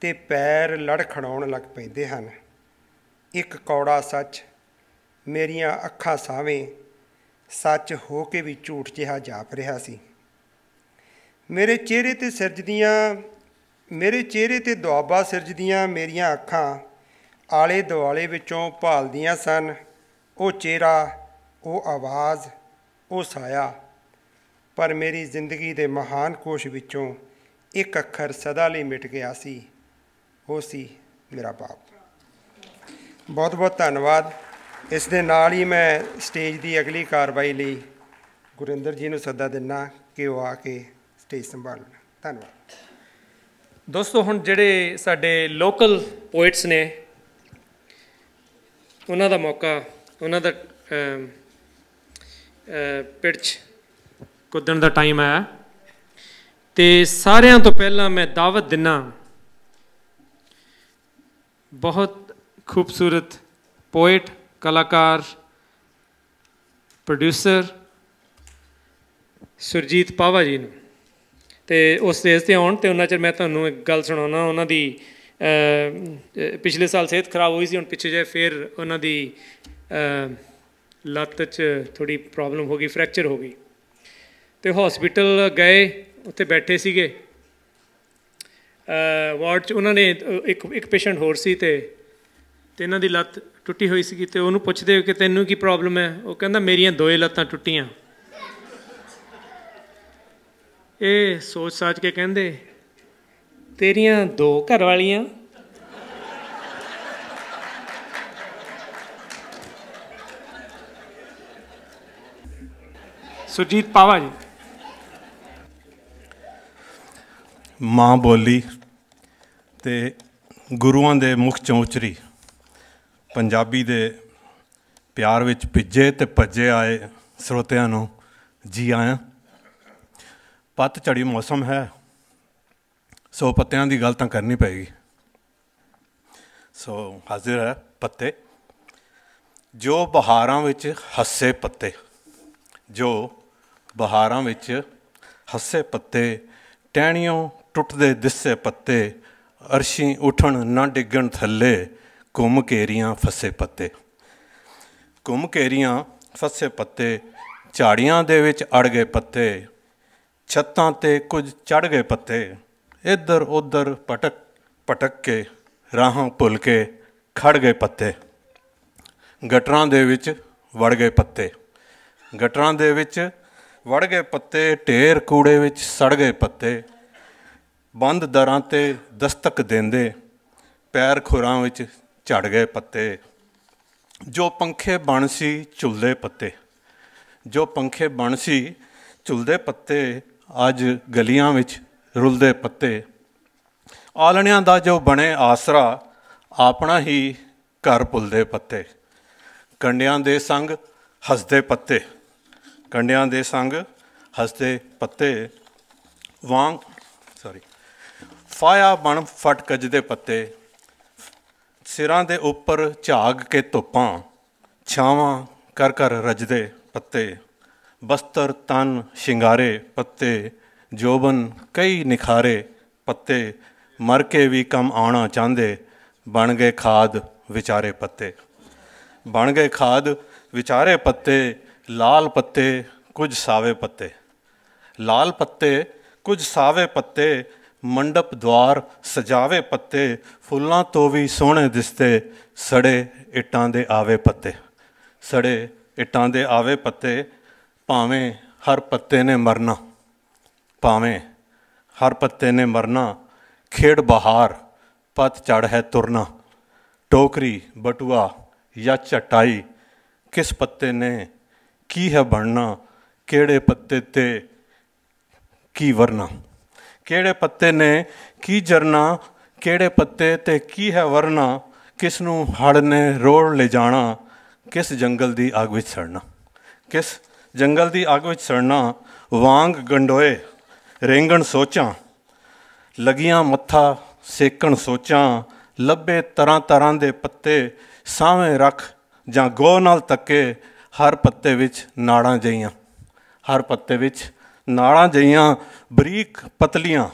ते पैर लड़खड़ाउण लग पैंदे हन। एक कौड़ा सच मेरियां अखां सावें सच हो के भी झूठ जिहा जाप रहा सी। मेरे चेहरे ते सिरजदियां मेरे चेहरे ते दुआबा सिरजदियां मेरियां अखां आले दुआले विचों भालदियां सन। वो चेहरा, वो आवाज़, वो साया। पर मेरी जिंदगी दे महान कोश विचों एक अखर सदा लई मिट गया सी, वो सी मेरा बाप। बहुत बहुत धन्नवाद। इस दे नाल ही मैं स्टेज की अगली कार्रवाई लई गुरिंदर जी नूं सद्दा दिना कि वो आके स्टेज संभालन। धन्नवाद। दोस्तों हुण जिहड़े साडे लोकल पोइट्स ने उन्हां दा मौका, उन्हां दा पिच कुद्दण दा टाइम आया ते सारियां तो पहला मैं दावत दिना बहुत खूबसूरत पोइट, कलाकार, प्रोड्यूसर सुरजीत पावा जी नूं ते उस स्टेज ते आउण ते उन्ना चिर मैं तुहानूं एक गल सुणाउणा। उन्हां दी पिछले साल सेहत खराब हुई सी, हुण पिछे जे फिर उन्हां दी ਲੱਤ 'ਚ ਥੋੜ੍ਹੀ ਪ੍ਰੋਬਲਮ ਹੋ ਗਈ, ਫ੍ਰੈਕਚਰ ਹੋ ਗਈ। ਅਤੇ ਹੌਸਪੀਟਲ ਗਏ, ਉੱਥੇ ਬੈਠੇ ਸੀਗੇ ਵਾਰਡ 'ਚ। ਉਹਨਾਂ ਨੇ ਇੱਕ ਪੇਸ਼ੈਂਟ ਹੋਰ ਸੀ ਅਤੇ ਇਹਨਾਂ ਦੀ ਲੱਤ ਟੁੱਟੀ ਹੋਈ ਸੀਗੀ। ਅਤੇ ਉਹਨੂੰ ਪੁੱਛਦੇ ਕਿ ਤੈਨੂੰ ਕੀ ਪ੍ਰੋਬਲਮ ਹੈ? ਉਹ ਕਹਿੰਦਾ ਮੇਰੀਆਂ ਦੋਏ ਲੱਤਾਂ ਟੁੱਟੀਆਂ। ਇਹ ਸੋਚ ਸਾਚ ਕੇ ਕਹਿੰਦੇ ਤੇਰੀਆਂ 2 ਘਰ ਵਾਲੀਆਂ? ਸੁਰਜੀਤ ਪਾਵਾ ਜੀ। ਮਾਂ ਬੋਲੀ ਤੇ ਗੁਰੂਆਂ ਦੇ ਮੁੱਖ ਚੌਂਚਰੀ ਪੰਜਾਬੀ ਦੇ ਪਿਆਰ ਵਿੱਚ ਭਿੱਜੇ ਤੇ ਭੱਜੇ ਆਏ ਸਰੋਤਿਆਂ ਨੂੰ ਜੀ ਆਇਆਂ। ਪੱਤਝੜੀ ਮੌਸਮ ਹੈ, ਸੋ ਪੱਤਿਆਂ ਦੀ ਗੱਲ ਤਾਂ ਕਰਨੀ ਪਏਗੀ। ਸੋ ਹਾਜ਼ਰ ਹੈ ਪੱਤੇ। ਜੋ ਬਹਾਰਾਂ ਵਿੱਚ ਹੱਸੇ ਪੱਤੇ, ਜੋ ਬਹਾਰਾਂ ਵਿੱਚ ਹੱਸੇ ਪੱਤੇ, ਟਹਿਣੀਓਂ ਟੁੱਟਦੇ ਦਿਸੇ ਪੱਤੇ, ਅਰਸ਼ੀ ਉੱਠਣ ਨਾ ਡਿੱਗਣ ਥੱਲੇ, ਘੁੰਮ ਘੇਰੀਆਂ ਫਸੇ ਪੱਤੇ। ਘੁੰਮ ਘੇਰੀਆਂ ਫਸੇ ਪੱਤੇ, ਝਾੜੀਆਂ ਦੇ ਵਿੱਚ ਅੜ ਗਏ ਪੱਤੇ, ਛੱਤਾਂ 'ਤੇ ਕੁਝ ਚੜ੍ਹ ਗਏ ਪੱਤੇ, ਇੱਧਰ ਉੱਧਰ ਭਟਕ ਭਟਕ ਕੇ ਰਾਹਾਂ ਭੁੱਲ ਕੇ ਖੜ ਗਏ ਪੱਤੇ। ਗਟਰਾਂ ਦੇ ਵਿੱਚ ਵੜ ਗਏ ਪੱਤੇ, ਗਟਰਾਂ ਦੇ ਵਿੱਚ ਵੜ ਗਏ ਪੱਤੇ, ਢੇਰ ਕੂੜੇ ਵਿੱਚ ਸੜ ਗਏ ਪੱਤੇ, ਬੰਦ ਦਰਾਂ 'ਤੇ ਦਸਤਕ ਦਿੰਦੇ ਪੈਰ ਖੁਰਾਂ ਵਿੱਚ ਝੜ ਗਏ ਪੱਤੇ। ਜੋ ਪੰਖੇ ਬਣ ਸੀ ਝੁੱਲਦੇ ਪੱਤੇ, ਜੋ ਪੰਖੇ ਬਣ ਸੀ ਝੁੱਲਦੇ ਪੱਤੇ, ਅੱਜ ਗਲੀਆਂ ਵਿੱਚ ਰੁਲਦੇ ਪੱਤੇ। ਆਲਣਿਆਂ ਦਾ ਜੋ ਬਣੇ ਆਸਰਾ, ਆਪਣਾ ਹੀ ਘਰ ਭੁੱਲਦੇ ਪੱਤੇ। ਕੰਡਿਆਂ ਦੇ ਸੰਗ ਹੱਸਦੇ ਪੱਤੇ, ਕੰਡਿਆਂ ਦੇ ਸੰਗ ਹੱਸਦੇ ਪੱਤੇ, ਫਾਇਆ ਬਣ ਫਟ ਕੱਜਦੇ ਪੱਤੇ। ਸਿਰਾਂ ਦੇ ਉੱਪਰ ਝਾਗ ਕੇ ਧੁੱਪਾਂ, ਛਾਵਾਂ ਕਰ ਕਰ ਰਜਦੇ ਪੱਤੇ। ਬਸਤਰ ਤਨ ਸ਼ਿੰਗਾਰੇ ਪੱਤੇ, ਜੋਬਨ ਕਈ ਨਿਖਾਰੇ ਪੱਤੇ। ਮਰ ਕੇ ਵੀ ਕੰਮ ਆਉਣਾ ਚਾਹੁੰਦੇ, ਬਣ ਗਏ ਖਾਦ ਵਿਚਾਰੇ ਪੱਤੇ, ਬਣ ਗਏ ਖਾਦ ਵਿਚਾਰੇ ਪੱਤੇ। ਲਾਲ ਪੱਤੇ ਕੁਝ ਸਾਵੇ ਪੱਤੇ, ਲਾਲ ਪੱਤੇ ਕੁਝ ਸਾਵੇ ਪੱਤੇ, ਮੰਡਪ ਦੁਆਰ ਸਜਾਵੇ ਪੱਤੇ। ਫੁੱਲਾਂ ਤੋਂ ਵੀ ਸੋਹਣੇ ਦਿਸਦੇ, ਸੜੇ ਇੱਟਾਂ ਦੇ ਆਵੇ ਪੱਤੇ, ਸੜੇ ਇੱਟਾਂ ਦੇ ਆਵੇ ਪੱਤੇ। ਭਾਵੇਂ ਹਰ ਪੱਤੇ ਨੇ ਮਰਨਾ, ਭਾਵੇਂ ਹਰ ਪੱਤੇ ਨੇ ਮਰਨਾ, ਖੇਡ ਬਹਾਰ ਪਤਝੜ ਹੈ ਤੁਰਨਾ। ਟੋਕਰੀ ਬਟੂਆ ਜਾਂ ਚਟਾਈ, ਕਿਸ ਪੱਤੇ ਨੇ ਕੀ ਹੈ ਬਣਨਾ, ਕਿਹੜੇ ਪੱਤੇ 'ਤੇ ਕੀ ਵਰਨਾ। ਕਿਹੜੇ ਪੱਤੇ ਨੇ ਕੀ ਜਰਨਾ, ਕਿਹੜੇ ਪੱਤੇ 'ਤੇ ਕੀ ਹੈ ਵਰਨਾ। ਕਿਸ ਨੂੰ ਹੜ੍ਹ ਨੇ ਰੋੜ ਲੈ ਜਾਣਾ, ਕਿਸ ਜੰਗਲ ਦੀ ਅੱਗ ਵਿੱਚ ਸੜਨਾ, ਕਿਸ ਜੰਗਲ ਦੀ ਅੱਗ ਵਿੱਚ ਸੜਨਾ। ਵਾਂਗ ਗੰਡੋਏ ਰੇਂਗਣ ਸੋਚਾਂ, ਲੱਗੀਆਂ ਮੱਥਾ ਸੇਕਣ ਸੋਚਾਂ। ਲੱਭੇ ਤਰ੍ਹਾਂ ਤਰ੍ਹਾਂ ਦੇ ਪੱਤੇ, ਸਾਵੇਂ ਰੱਖ ਜਾਂ ਗੋਹ ਨਾਲ ਤੱਕੇ। ਹਰ ਪੱਤੇ ਵਿੱਚ ਨਾੜਾਂ ਜਈਆਂ, ਹਰ ਪੱਤੇ ਵਿੱਚ ਨਾੜਾਂ ਜਈਆਂ। ਬਰੀਕ ਪਤਲੀਆਂ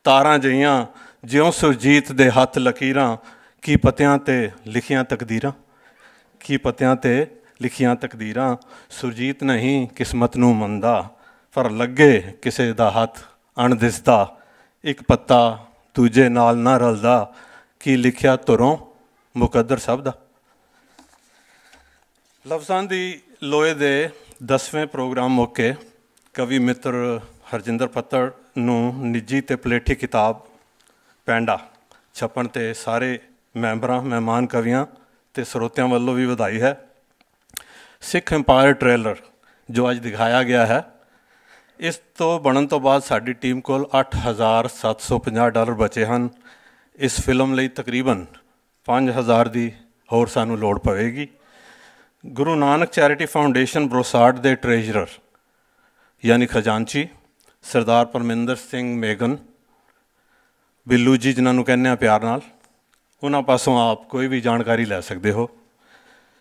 ਤਾਰਾਂ ਜਈਆਂ, ਜਿਉਂ ਸੁਰਜੀਤ ਦੇ ਹੱਥ ਲਕੀਰਾਂ। ਕੀ ਪੱਤਿਆਂ 'ਤੇ ਲਿਖੀਆਂ ਤਕਦੀਰਾਂ, ਕੀ ਪੱਤਿਆਂ 'ਤੇ ਲਿਖੀਆਂ ਤਕਦੀਰਾਂ। ਸੁਰਜੀਤ ਨਹੀਂ ਕਿਸਮਤ ਨੂੰ ਮੰਨਦਾ, ਪਰ ਲੱਗੇ ਕਿਸੇ ਦਾ ਹੱਥ ਅਣਦਿਸਦਾ। ਇੱਕ ਪੱਤਾ ਦੂਜੇ ਨਾਲ ਨਾ ਰਲਦਾ, ਕੀ ਲਿਖਿਆ ਧੁਰੋਂ ਮੁਕੱਦਰ ਸਭ ਦਾ। ਲਫ਼ਜ਼ਾਂ ਦੀ ਲੋਏ ਦੇ 10ਵੇਂ ਪ੍ਰੋਗਰਾਮ ਮੌਕੇ ਕਵੀ ਮਿੱਤਰ ਹਰਜਿੰਦਰ ਪੱਤੜ ਨੂੰ ਨਿੱਜੀ ਅਤੇ ਪਲੇਠੀ ਕਿਤਾਬ ਪੈਂਡਾ ਛਪਣ 'ਤੇ ਸਾਰੇ ਮੈਂਬਰਾਂ, ਮਹਿਮਾਨ ਕਵੀਆਂ ਅਤੇ ਸਰੋਤਿਆਂ ਵੱਲੋਂ ਵੀ ਵਧਾਈ ਹੈ। ਸਿੱਖ ਐਮਪਾਇਰ ਟ੍ਰੇਲਰ ਜੋ ਅੱਜ ਦਿਖਾਇਆ ਗਿਆ ਹੈ, ਇਸ ਤੋਂ ਬਣਨ ਤੋਂ ਬਾਅਦ ਸਾਡੀ ਟੀਮ ਕੋਲ $8,750 ਬਚੇ ਹਨ। ਇਸ ਫਿਲਮ ਲਈ ਤਕਰੀਬਨ 5,000 ਦੀ ਹੋਰ ਸਾਨੂੰ ਲੋੜ ਪਵੇਗੀ। ਗੁਰੂ ਨਾਨਕ ਚੈਰਿਟੀ ਫਾਊਂਡੇਸ਼ਨ ਬਰੋਸਾਡ ਦੇ ਟ੍ਰੇਜਰਰ ਯਾਨੀ ਖਜ਼ਾਨਚੀ ਸਰਦਾਰ ਪਰਮਿੰਦਰ ਸਿੰਘ ਮੇਗਨ, ਬਿੱਲੂ ਜੀ ਜਿਨ੍ਹਾਂ ਨੂੰ ਕਹਿੰਦੇ ਹਾਂ ਪਿਆਰ ਨਾਲ, ਉਹਨਾਂ ਪਾਸੋਂ ਆਪ ਕੋਈ ਵੀ ਜਾਣਕਾਰੀ ਲੈ ਸਕਦੇ ਹੋ।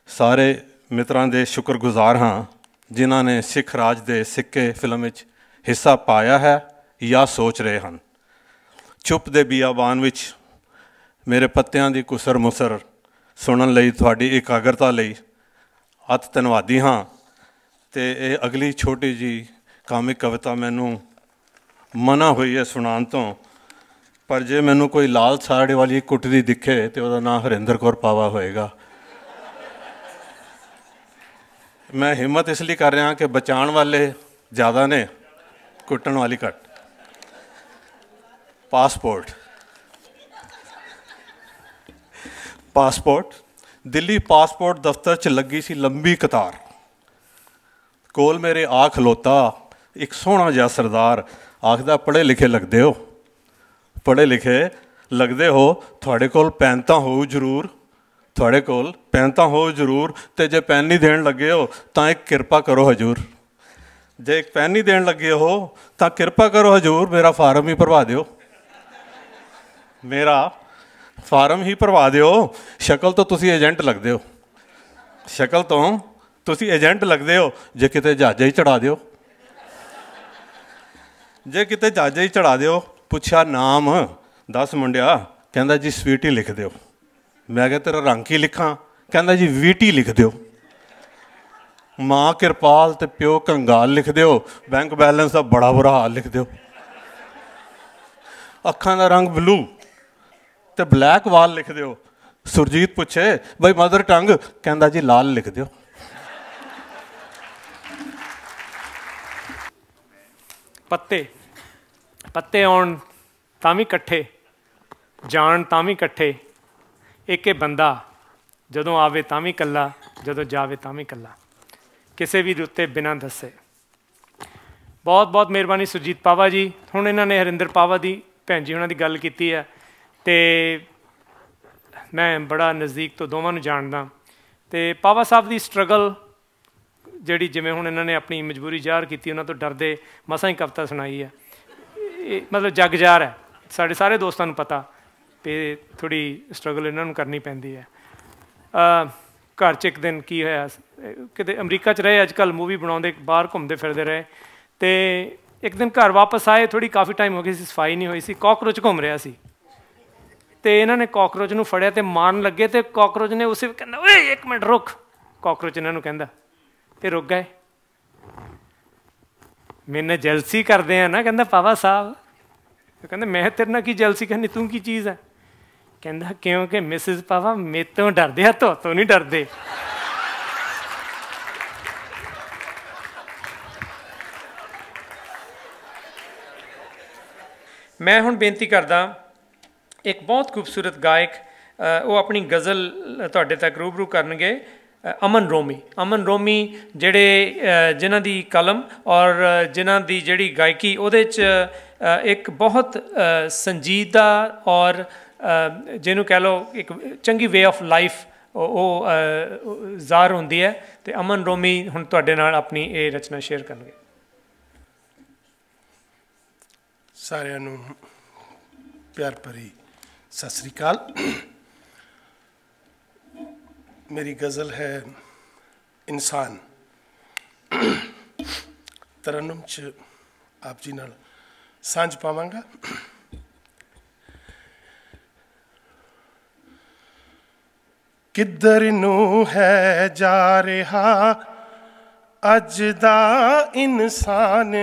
ਸਾਰੇ ਮਿੱਤਰਾਂ ਦੇ ਸ਼ੁਕਰਗੁਜ਼ਾਰ ਹਾਂ ਜਿਨ੍ਹਾਂ ਨੇ ਸਿੱਖ ਰਾਜ ਦੇ ਸਿੱਕੇ ਫਿਲਮ ਵਿੱਚ ਹਿੱਸਾ ਪਾਇਆ ਹੈ ਜਾਂ ਸੋਚ ਰਹੇ ਹਨ। ਚੁੱਪ ਦੇ ਬੀਆਬਾਨ ਵਿੱਚ ਮੇਰੇ ਪੱਤਿਆਂ ਦੀ ਕੁਸਰ ਮੁਸਰ ਸੁਣਨ ਲਈ, ਤੁਹਾਡੀ ਇਕਾਗਰਤਾ ਲਈ ਅਤ ਧੰਨਵਾਦੀ ਹਾਂ। ਅਤੇ ਇਹ ਅਗਲੀ ਛੋਟੀ ਜਿਹੀ ਕਾਮਿਕ ਕਵਿਤਾ ਮੈਨੂੰ ਮਨ੍ਹਾ ਹੋਈ ਹੈ ਸੁਣਾਉਣ ਤੋਂ, ਪਰ ਜੇ ਮੈਨੂੰ ਕੋਈ ਲਾਲ ਸਾੜੇ ਵਾਲੀ ਕੁੱਟਦੀ ਦਿਖੇ ਤਾਂ ਉਹਦਾ ਨਾਂ ਹਰਿੰਦਰ ਕੌਰ ਪਾਵਾ ਹੋਏਗਾ। ਮੈਂ ਹਿੰਮਤ ਇਸ ਲਈ ਕਰ ਰਿਹਾ ਕਿ ਬਚਾਉਣ ਵਾਲੇ ਜ਼ਿਆਦਾ ਨੇ, ਕੁੱਟਣ ਵਾਲੀ ਘੱਟ। ਪਾਸਪੋਰਟ ਦਿੱਲੀ ਪਾਸਪੋਰਟ ਦਫ਼ਤਰ 'ਚ ਲੱਗੀ ਸੀ ਲੰਬੀ ਕਤਾਰ। ਕੋਲ ਮੇਰੇ ਆ ਖਲੋਤਾ ਇੱਕ ਸੋਹਣਾ ਜਿਹਾ ਸਰਦਾਰ, ਆਖਦਾ ਪੜ੍ਹੇ ਲਿਖੇ ਲੱਗਦੇ ਹੋ, ਪੜ੍ਹੇ ਲਿਖੇ ਲੱਗਦੇ ਹੋ, ਤੁਹਾਡੇ ਕੋਲ ਪੈਨ ਤਾਂ ਹੋਊ ਜ਼ਰੂਰ, ਤੁਹਾਡੇ ਕੋਲ ਪੈਨ ਤਾਂ ਹੋਊ ਜ਼ਰੂਰ, ਅਤੇ ਜੇ ਪੈਨ ਨਹੀਂ ਦੇਣ ਲੱਗੇ ਹੋ ਤਾਂ ਇੱਕ ਕਿਰਪਾ ਕਰੋ ਹਜ਼ੂਰ, ਜੇ ਇੱਕ ਪੈਨ ਨਹੀਂ ਦੇਣ ਲੱਗੇ ਹੋ ਤਾਂ ਕਿਰਪਾ ਕਰੋ ਹਜ਼ੂਰ, ਮੇਰਾ ਫਾਰਮ ਹੀ ਭਰਵਾ ਦਿਓ, ਮੇਰਾ ਫਾਰਮ ਹੀ ਭਰਵਾ ਦਿਓ। ਸ਼ਕਲ ਤੋਂ ਤੁਸੀਂ ਏਜੰਟ ਲੱਗਦੇ ਹੋ, ਸ਼ਕਲ ਤੋਂ ਤੁਸੀਂ ਏਜੰਟ ਲੱਗਦੇ ਹੋ, ਜੇ ਕਿਤੇ ਜਹਾਜ਼ਾਂ ਹੀ ਚੜ੍ਹਾ ਦਿਓ, ਜੇ ਕਿਤੇ ਜਹਾਜ਼ਾਂ ਹੀ ਚੜ੍ਹਾ ਦਿਓ। ਪੁੱਛਿਆ ਨਾਮ ਦੱਸ ਮੁੰਡਿਆ, ਕਹਿੰਦਾ ਜੀ ਸਵੀਟੀ ਲਿਖ ਦਿਓ। ਮੈਂ ਕਿਹਾ ਤੇਰਾ ਰੰਗ ਕੀ ਲਿਖਾਂ? ਕਹਿੰਦਾ ਜੀ ਵੀਟੀ ਲਿਖ ਦਿਓ। ਮਾਂ ਕਿਰਪਾਲ ਅਤੇ ਪਿਓ ਕੰਗਾਲ ਲਿਖ ਦਿਓ, ਬੈਂਕ ਬੈਲੈਂਸ ਦਾ ਬੜਾ ਬੁਰਾ ਹਾਲ ਲਿਖ ਦਿਓ। ਅੱਖਾਂ ਦਾ ਰੰਗ ਬਲੂ ਅਤੇ ਬਲੈਕ ਵਾਲ ਲਿਖ ਦਿਓ। ਸੁਰਜੀਤ ਪੁੱਛੇ ਬਈ ਮਦਰ ਟੰਗ, ਕਹਿੰਦਾ ਜੀ ਲਾਲ ਲਿਖ ਦਿਓ। ਪੱਤੇ ਆਉਣ ਤਾਂ ਵੀ ਇਕੱਠੇ, ਜਾਣ ਤਾਂ ਵੀ ਇਕੱਠੇ, ਇੱਕ ਬੰਦਾ ਜਦੋਂ ਆਵੇ ਤਾਂ ਵੀ ਇਕੱਲਾ, ਜਦੋਂ ਜਾਵੇ ਤਾਂ ਵੀ ਇਕੱਲਾ, ਕਿਸੇ ਵੀ ਰੁੱਤੇ ਬਿਨਾਂ ਦੱਸੇ। ਬਹੁਤ ਬਹੁਤ ਮਿਹਰਬਾਨੀ ਸੁਰਜੀਤ ਪਾਵਾ ਜੀ। ਹੁਣ ਇਹਨਾਂ ਨੇ ਹਰਿੰਦਰ ਪਾਵਾ ਦੀ ਭੈਣ ਜੀ ਉਹਨਾਂ ਦੀ ਗੱਲ ਕੀਤੀ ਹੈ, ਅਤੇ ਮੈਂ ਬੜਾ ਨਜ਼ਦੀਕ ਤੋਂ ਦੋਵਾਂ ਨੂੰ ਜਾਣਦਾ। ਅਤੇ ਪਾਵਾ ਸਾਹਿਬ ਦੀ ਸਟਰਗਲ ਜਿਹੜੀ, ਜਿਵੇਂ ਹੁਣ ਇਹਨਾਂ ਨੇ ਆਪਣੀ ਮਜਬੂਰੀ ਜ਼ਾਹਰ ਕੀਤੀ, ਉਹਨਾਂ ਤੋਂ ਡਰਦੇ ਮਸਾਂ ਹੀ ਕਵਿਤਾ ਸੁਣਾਈ ਹੈ। ਇਹ ਮਤਲਬ ਜੱਗ ਜ਼ਾਹਰ ਹੈ, ਸਾਡੇ ਸਾਰੇ ਦੋਸਤਾਂ ਨੂੰ ਪਤਾ ਵੀ ਥੋੜ੍ਹੀ ਸਟਰਗਲ ਇਹਨਾਂ ਨੂੰ ਕਰਨੀ ਪੈਂਦੀ ਹੈ। ਘਰ 'ਚ ਇੱਕ ਦਿਨ ਕੀ ਹੋਇਆ, ਕਿਤੇ ਅਮਰੀਕਾ 'ਚ ਰਹੇ ਅੱਜ ਕੱਲ੍ਹ, ਮੂਵੀ ਬਣਾਉਂਦੇ, ਬਾਹਰ ਘੁੰਮਦੇ ਫਿਰਦੇ ਰਹੇ, ਅਤੇ ਇੱਕ ਦਿਨ ਘਰ ਵਾਪਸ ਆਏ, ਥੋੜ੍ਹੀ ਕਾਫੀ ਟਾਈਮ ਹੋ ਗਈ ਸੀ, ਸਫਾਈ ਨਹੀਂ ਹੋਈ ਸੀ, ਕਾਕਰੋਚ ਘੁੰਮ ਰਿਹਾ ਸੀ, ਅਤੇ ਇਹਨਾਂ ਨੇ ਕਾਕਰੋਚ ਨੂੰ ਫੜਿਆ ਅਤੇ ਮਾਰਨ ਲੱਗੇ, ਅਤੇ ਕਾਕਰੋਚ ਨੇ ਉਸੇ ਕਹਿੰਦਾ ਓਏ ਇੱਕ ਮਿੰਟ ਰੁਕ, ਕਾਕਰੋਚ ਇਹਨਾਂ ਨੂੰ ਕਹਿੰਦਾ, ਅਤੇ ਰੁਕ ਗਏ। ਮੇਰੇ ਨਾਲ ਜੈਲਸੀ ਕਰਦੇ ਆ ਨਾ, ਕਹਿੰਦਾ ਪਾਵਾ ਸਾਹਿਬ, ਕਹਿੰਦਾ ਮੈਂ ਤੇਰੇ ਨਾਲ ਕੀ ਜੈਲਸੀ ਕਰਨੀ, ਤੂੰ ਕੀ ਚੀਜ਼ ਹੈ? ਕਹਿੰਦਾ ਕਿਉਂਕਿ ਮਿਸਿਸ ਪਾਵਾ ਮੇਰੇ ਤੋਂ ਡਰਦੇ ਆ, ਤੋਂ ਨਹੀਂ ਡਰਦੇ। ਮੈਂ ਹੁਣ ਬੇਨਤੀ ਕਰਦਾ, ਇੱਕ ਬਹੁਤ ਖੂਬਸੂਰਤ ਗਾਇਕ, ਉਹ ਆਪਣੀ ਗਜ਼ਲ ਤੁਹਾਡੇ ਤੱਕ ਰੂਬਰੂ ਕਰਨਗੇ, ਅਮਨ ਰੋਮੀ ਜਿਹੜੇ ਜਿਨ੍ਹਾਂ ਦੀ ਕਲਮ ਔਰ ਜਿਨ੍ਹਾਂ ਦੀ ਜਿਹੜੀ ਗਾਇਕੀ, ਉਹਦੇ 'ਚ ਇੱਕ ਬਹੁਤ ਸੰਜੀਦਾ ਔਰ ਜਿਹਨੂੰ ਕਹਿ ਲਓ ਇੱਕ ਚੰਗੀ ਵੇ ਆਫ ਲਾਈਫ ਉਹ ਜ਼ਾਹਰ ਹੁੰਦੀ ਹੈ। ਅਤੇ ਅਮਨ ਰੋਮੀ ਹੁਣ ਤੁਹਾਡੇ ਨਾਲ ਆਪਣੀ ਇਹ ਰਚਨਾ ਸ਼ੇਅਰ ਕਰਨਗੇ। ਸਾਰਿਆਂ ਨੂੰ ਪਿਆਰ ਭਰੀ ਸਤਿ ਸ੍ਰੀ ਅਕਾਲ। ਮੇਰੀ ਗਜ਼ਲ ਹੈ ਇਨਸਾਨ। ਤਰਨਮ 'ਚ ਆਪ ਜੀ ਨਾਲ ਸਾਂਝ ਪਾਵਾਂਗਾ। ਕਿੱਧਰ ਨੂੰ ਹੈ ਜਾ ਰਿਹਾ ਅੱਜ ਦਾ ਇਨਸਾਨ,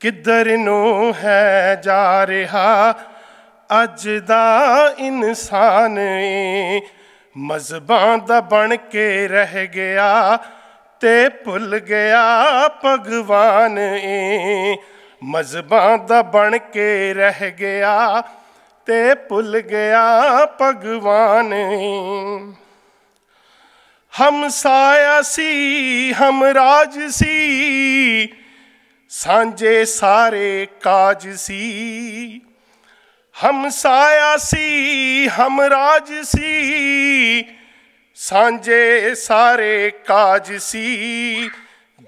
ਕਿੱਧਰ ਨੂੰ ਹੈ ਜਾ ਰਿਹਾ ਅੱਜ ਦਾ ਇਨਸਾਨ, ਮਜ਼ਹਬਾਂ ਦਾ ਬਣ ਕੇ ਰਹਿ ਗਿਆ ਤੇ ਭੁੱਲ ਗਿਆ ਭਗਵਾਨ, ਮਜ਼ਹਬਾਂ ਦਾ ਬਣ ਕੇ ਰਹਿ ਗਿਆ ਤੇ ਭੁੱਲ ਗਿਆ ਭਗਵਾਨ। ਹਮਸਾਇਆ ਸੀ ਹਮਰਾਜ ਸੀ, ਸਾਂਝੇ ਸਾਰੇ ਕਾਜ ਸੀ, ਹਮਸਾਇਆ ਸੀ ਹਮਰਾਜ ਸੀ, ਸਾਂਝੇ ਸਾਰੇ ਕਾਜ ਸੀ,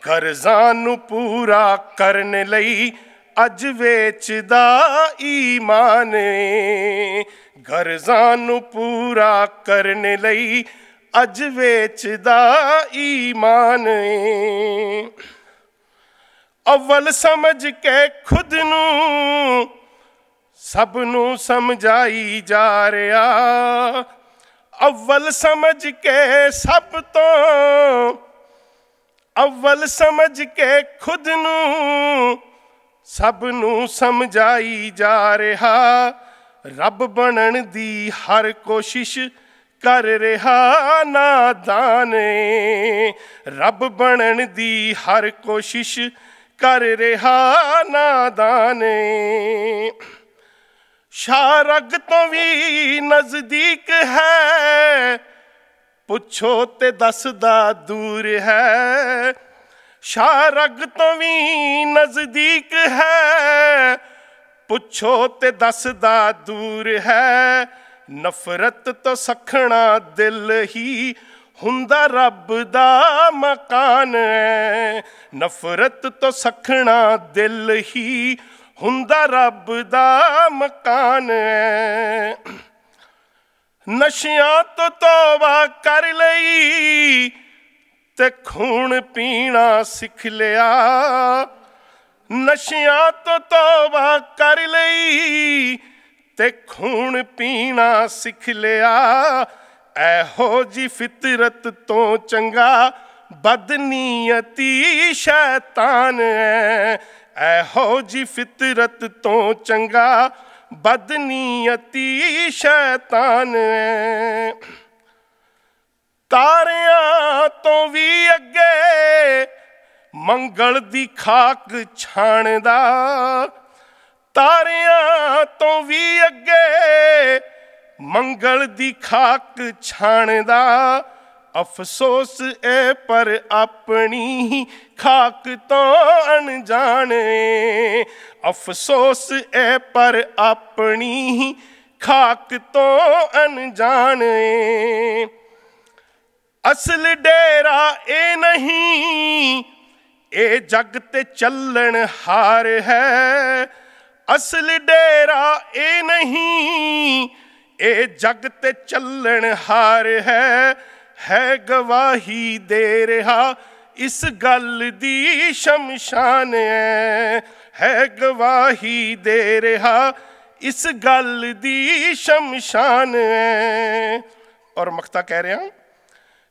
ਗਰਜ਼ਾਂ ਨੂੰ ਪੂਰਾ ਕਰਨ ਲਈ ਅੱਜ ਵੇਚਦਾ ਈਮਾਨ, ਗਰਜ਼ਾਂ ਨੂੰ ਪੂਰਾ ਕਰਨ ਲਈ ਅੱਜ ਵੇਚਦਾ ਈਮਾਨ। ਅਵਲ ਸਮਝ ਕੇ ਖੁਦ ਨੂੰ ਸਭ ਨੂੰ ਸਮਝਾਈ ਜਾ ਰਿਹਾ, अव्वल समझ के सब तो अव्वल समझ के खुद नू सब नू समझाई जा रहा रब बनन दी हर कोशिश कर रहा नादान रब बनन दी हर कोशिश कर रहा नादान शारग तो भी नजदीक है पुछो ते दसदा दूर है शारग तो भी नजदीक है पुछो ते दसदा दूर है नफरत तो सखना दिल ही हुंदा रब दा मकान है नफरत तो सखना दिल ही हुंदा रब दा मकान है नशियां तो तौबा कर लई ते खून पीना सिख लिया नशियां तो तौबा कर लई ते खून पीना सिख लिया ऐहो जी फितरत तो चंगा बदनीयती शैतान है ऐहो जी फितरत तो चंगा बदनीयती शैतान है तारियां तो भी अगे मंगल दी खाक छाणदा तारियां तो भी अगे मंगल दी खाक छाणदा अफसोस ए पर अपनी खाक तो अनजाने अफसोस ए पर अपनी खाक तो अनजाने असल डेरा ए नहीं ए जग ते चलन हार है असल डेरा ए नहीं ए जग ते चलन हार है गवाही दे रहा इस गल दी शमशान है गवाही दे रहा इस गल दी शमशान है और मख्ता कह रहे हैं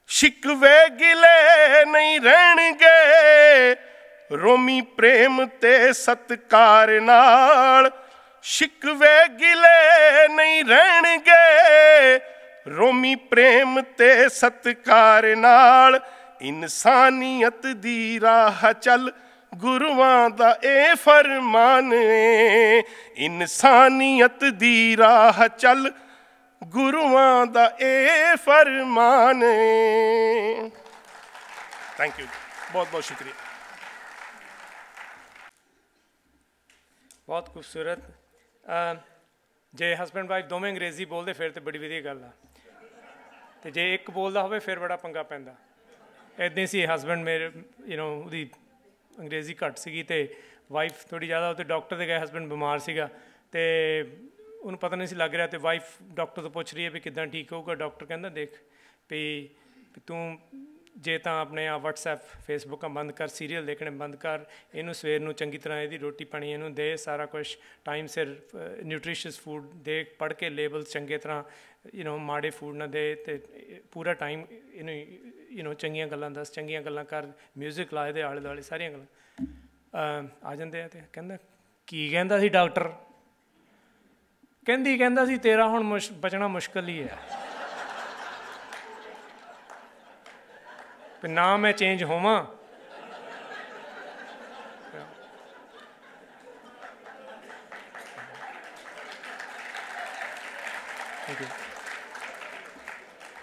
शिकवे गिले नहीं रहणगे रोमी प्रेम ते सत्कार नाल शिकवे गिले नहीं रहणगे रोमी प्रेम ते सत्कार नाल इंसानियत दी राह चल गुरुआं दा ए फरमान इंसानियत दी राह चल गुरुआं दा ए फरमान थैंक यू बहुत बहुत शुक्रिया बहुत खूबसूरत जे हसबैंड वाइफ दोवें अंग्रेजी बोलते फिर तो बड़ी वधिया गल आ जे एक बोलता हो फिर बड़ा पंगा पैंदा इदां सी हसबैंड मेरे ਉਹਦੀ अंग्रेजी घट सी तो वाइफ थोड़ी ज़्यादा तो डॉक्टर दे गए हसबैंड बीमार सीगा तो उन्होंने पता नहीं सी लग रहा तो वाइफ डॉक्टर तो पूछ रही है भी किदा ठीक होगा डॉक्टर कहता देख भी तू जे तो अपने आ व्हाट्सएप फेसबुक बंद कर सीरीयल देखने बंद कर इनू सवेर नू चंगी तरह यदी रोटी पानी इनू दे सारा कुछ टाइम सिर न्यूट्रिशियस फूड दे पढ़ के लेबल्स चंगे तरह माड़े फूड ना दे तो पूरा टाइम इनू चंगियां गल्लां दस चंगियां गल्लां कर म्यूजिक लाए दे आले दुआले सारियां गल्लां आ जाते हैं तो कहंदा की कहंदा सी डॉक्टर कहंदा सी तेरा हुण बचना मुश्किल ही है ना मैं चेंज होवां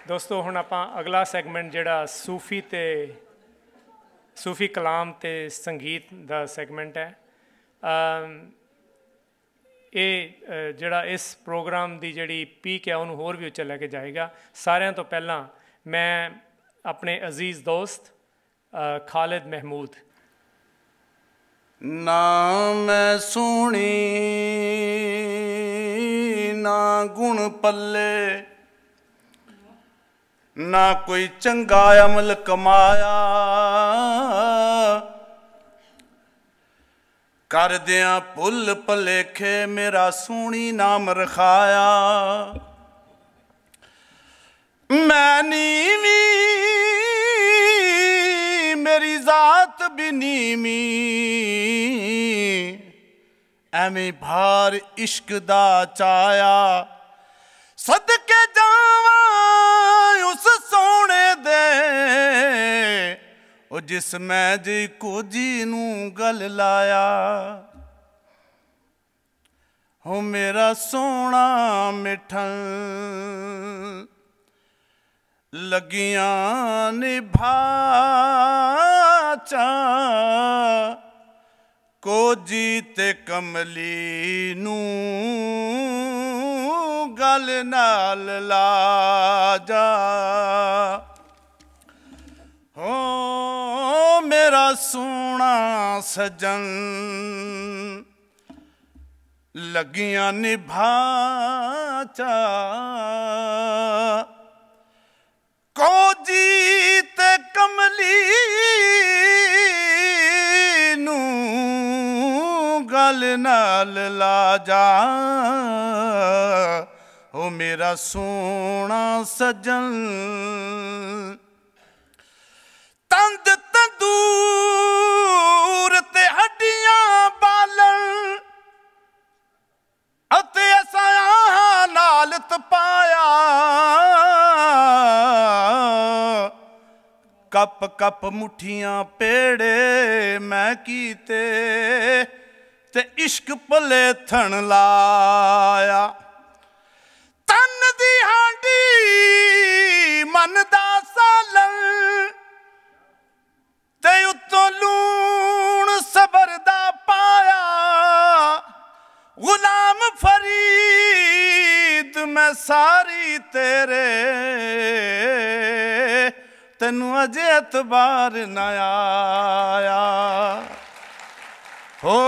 दोस्तों हुण आपां अगला सैगमेंट जिहड़ा सूफी कलाम ते संगीत दा सैगमेंट है ये जिहड़ा इस प्रोग्राम दी जिहड़ी पीक है उन्होंने होर भी उच्चा लैके जाएगा सारियां तो पहला मैं अपने अजीज़ दोस्त खालिद महमूद ना मैं सोनी ना गुण पल्ले ना कोई चंगा अमल कमाया कर दिया भुल भलेखे मेरा सोनी नाम रखाया मैं नीवी मेरी जात भी नीवी, एवें भार इश्क दा चाया, सदके जावा उस सोने दे, ओ जिस मैं जी कोजी नू गल लाया। हो मेरा सोना मिठन लगियां निभाचा, कोजी ते कमली नू गल नाल लाजा। हो मेरा सोना सजन लगियां निभाचा, कोजी ते कमली नू गल नाल लाजा। ओ मेरा सोना सजन तंद तंदूर ते हड्डियां बालन, अते असां नाल तपाया, कप कप मुठियां पेड़े मैं कीते, ते इश्क भले थन लाया। तन दी हांडी मन दा सालन, ते उत्तों लूण सबर दा पाया, गुलाम फरीद मैं सारी तेरे, तेनू अजे एतबार न आया। हो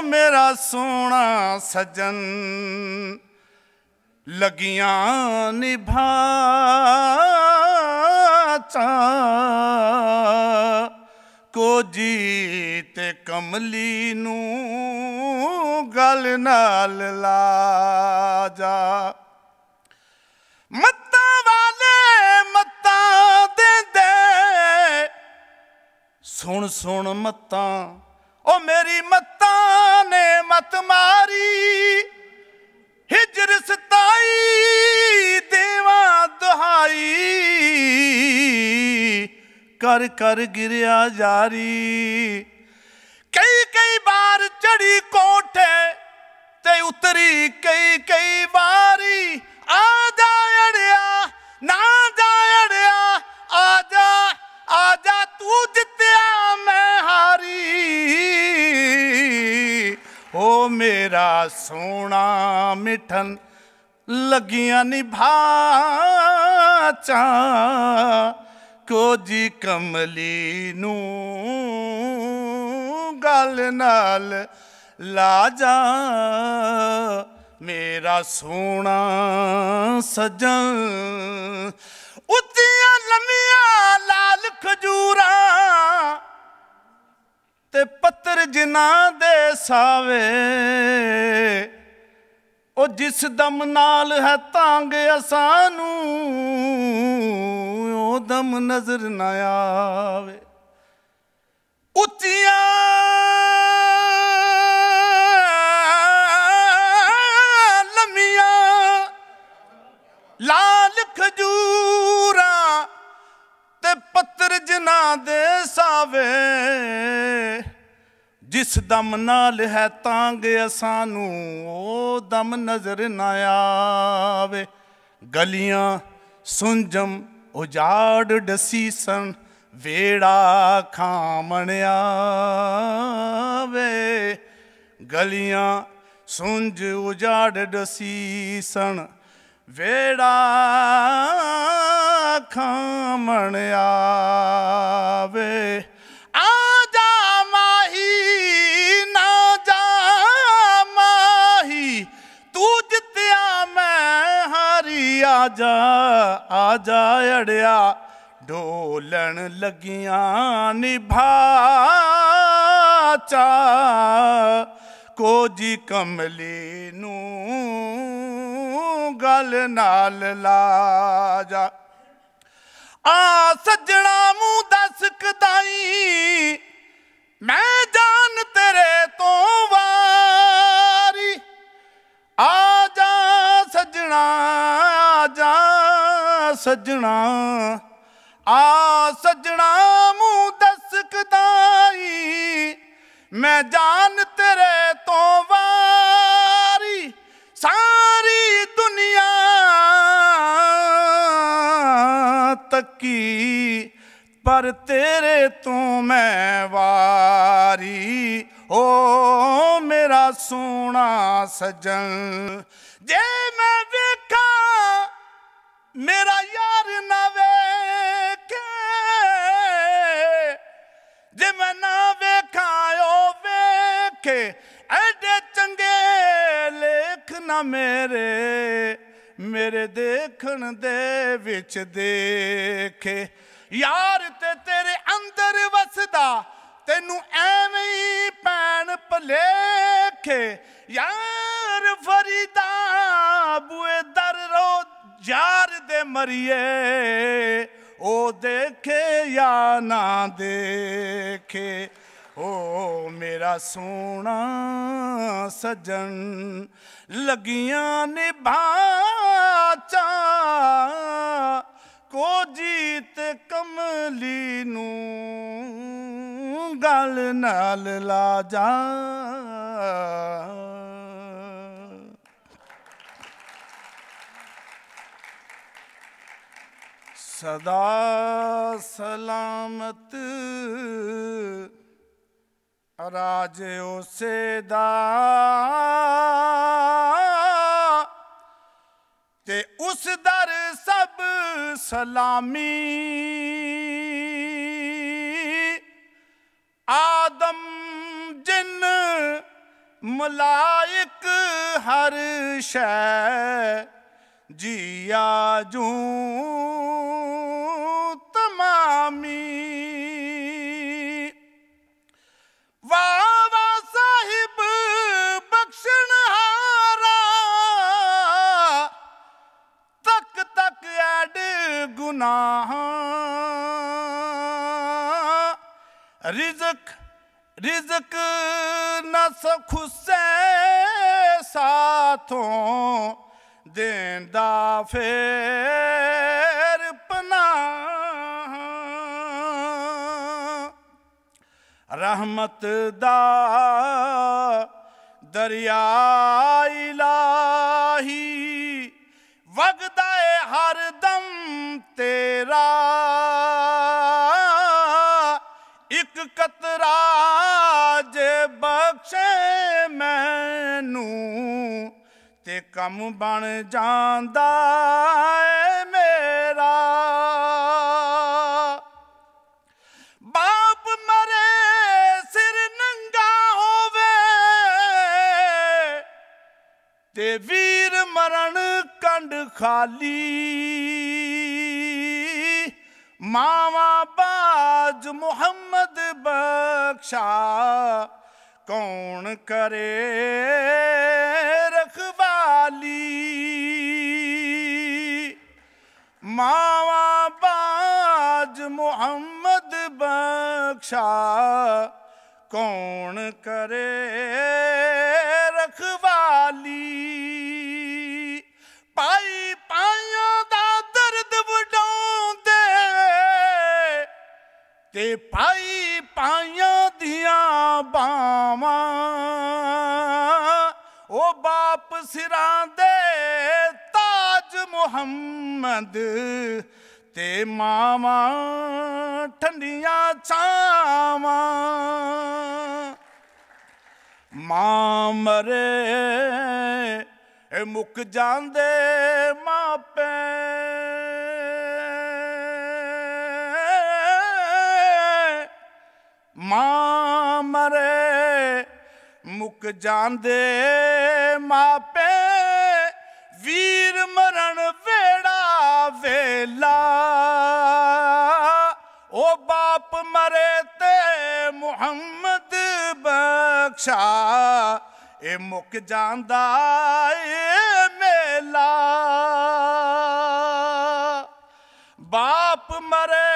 मेरा सोना सजन लगियां निभाचा, कोजी ते कमली नू गल नाल लाजा। मत्ता वाले मत्ता दे दे, सुन सुन मत्ता ओ मेरी मत्ता ने मत मारी, हिजर 27 देवा दुहाई, कर कर गिरिया जारी। कई कई बार चढ़ी कोठे ते उतरी कई कई बारी, आजा अड़िया ना जा अड़िया, आजा आजा तू जित्या मैं हारी। ओ मेरा सोना मिठन लगियां निभाचा, कोजी कमली नू गल नाल लाजा। मेरा सोना सजन उच्चियां लम्मियां लाल खजूरा, ते पत्तर जिन्ना दे सावे, ओ जिस दम नाल है तांग असानू, ओ दम नजर न आवे। उच्चियां लम्मियां लाल खजूरा, ते पत्तर जिन्ना दे सावे, जिस दम नाल है तांग असानू, ओ दम नजर न आवे। गलियां सुंजम उजाड़ डसी सन, वेड़ा खामणिया वे। गलियां सुंज उजाड़ डसी सन, वेड़ा खामणिया वे। आजा माही ना जा माही, तू जित्या मैं हारी। आजा आजा अड़िया ढोलन लगियां निभाचा, कोजी कमली नू गल नाल ला जा। आ सजना मूं दस कदाई मैं जान तेरे तो वारी। आ जा सजना, आ जा सजना, आ सजना मूं दस कदाई मैं जान तेरे तो वारी। सारी दुनिया तकी पर तेरे तो मैं वारी। ओ मेरा सोना सजन जे मैं वेखा मेरा यार ना वेखे, जे मैं ना वेखा ओ वेखे एडे चंगे लेख ना मेरे मेरे देखण दे विच देखे। यार ते तेरे अंदर वसदा तेनू एवें ही पैण भलेखे। यार फरीदा बुए दर रो यार दे मरिए ओ देखे या ना देखे। ओ मेरा सोना सजन लगियां निभाचा को जीत कमली नू गल नाल ला जा। सदा सलामत राज उसे दा ते उस दर सब सलामी। आदम जिन मलाइक हर शै जिया जू तमामी। वाह वाह साहिब बख्शण हारा तक तक ऐड गुनाह। रिज़क रिज़क न खुसे साथों देंदा फेर पनाह। रहमत दा दरिया इलाही वगदा है हर दम तेरा। एक कतरा जे बख्शे मैनू ते कम बन जांदा है मेरा। बाप मरे सिर नंगा होवे ते वीर मरण कंड खाली। मावा बाज मुहम्मद बख्शा कौन करे रखवाली। मावा बाज मुहम्मद बख्शा कौन करे रखवाली। पाई पाइयां दा दर्द वडाउंदे ते पाई पाइयां दियां बावां। ओ बाप सिरां दे ताज मुहम्मद ते मावां ठंडियां छावां। मां मरे मुक जांदे मापे मां मरे मुक जांदे मापे वीर मरण वेड़ा वेला। ओ बाप मरे ते मुहम्मद बख्शा ए मुक जांदा ए मेला। मेला बाप मरे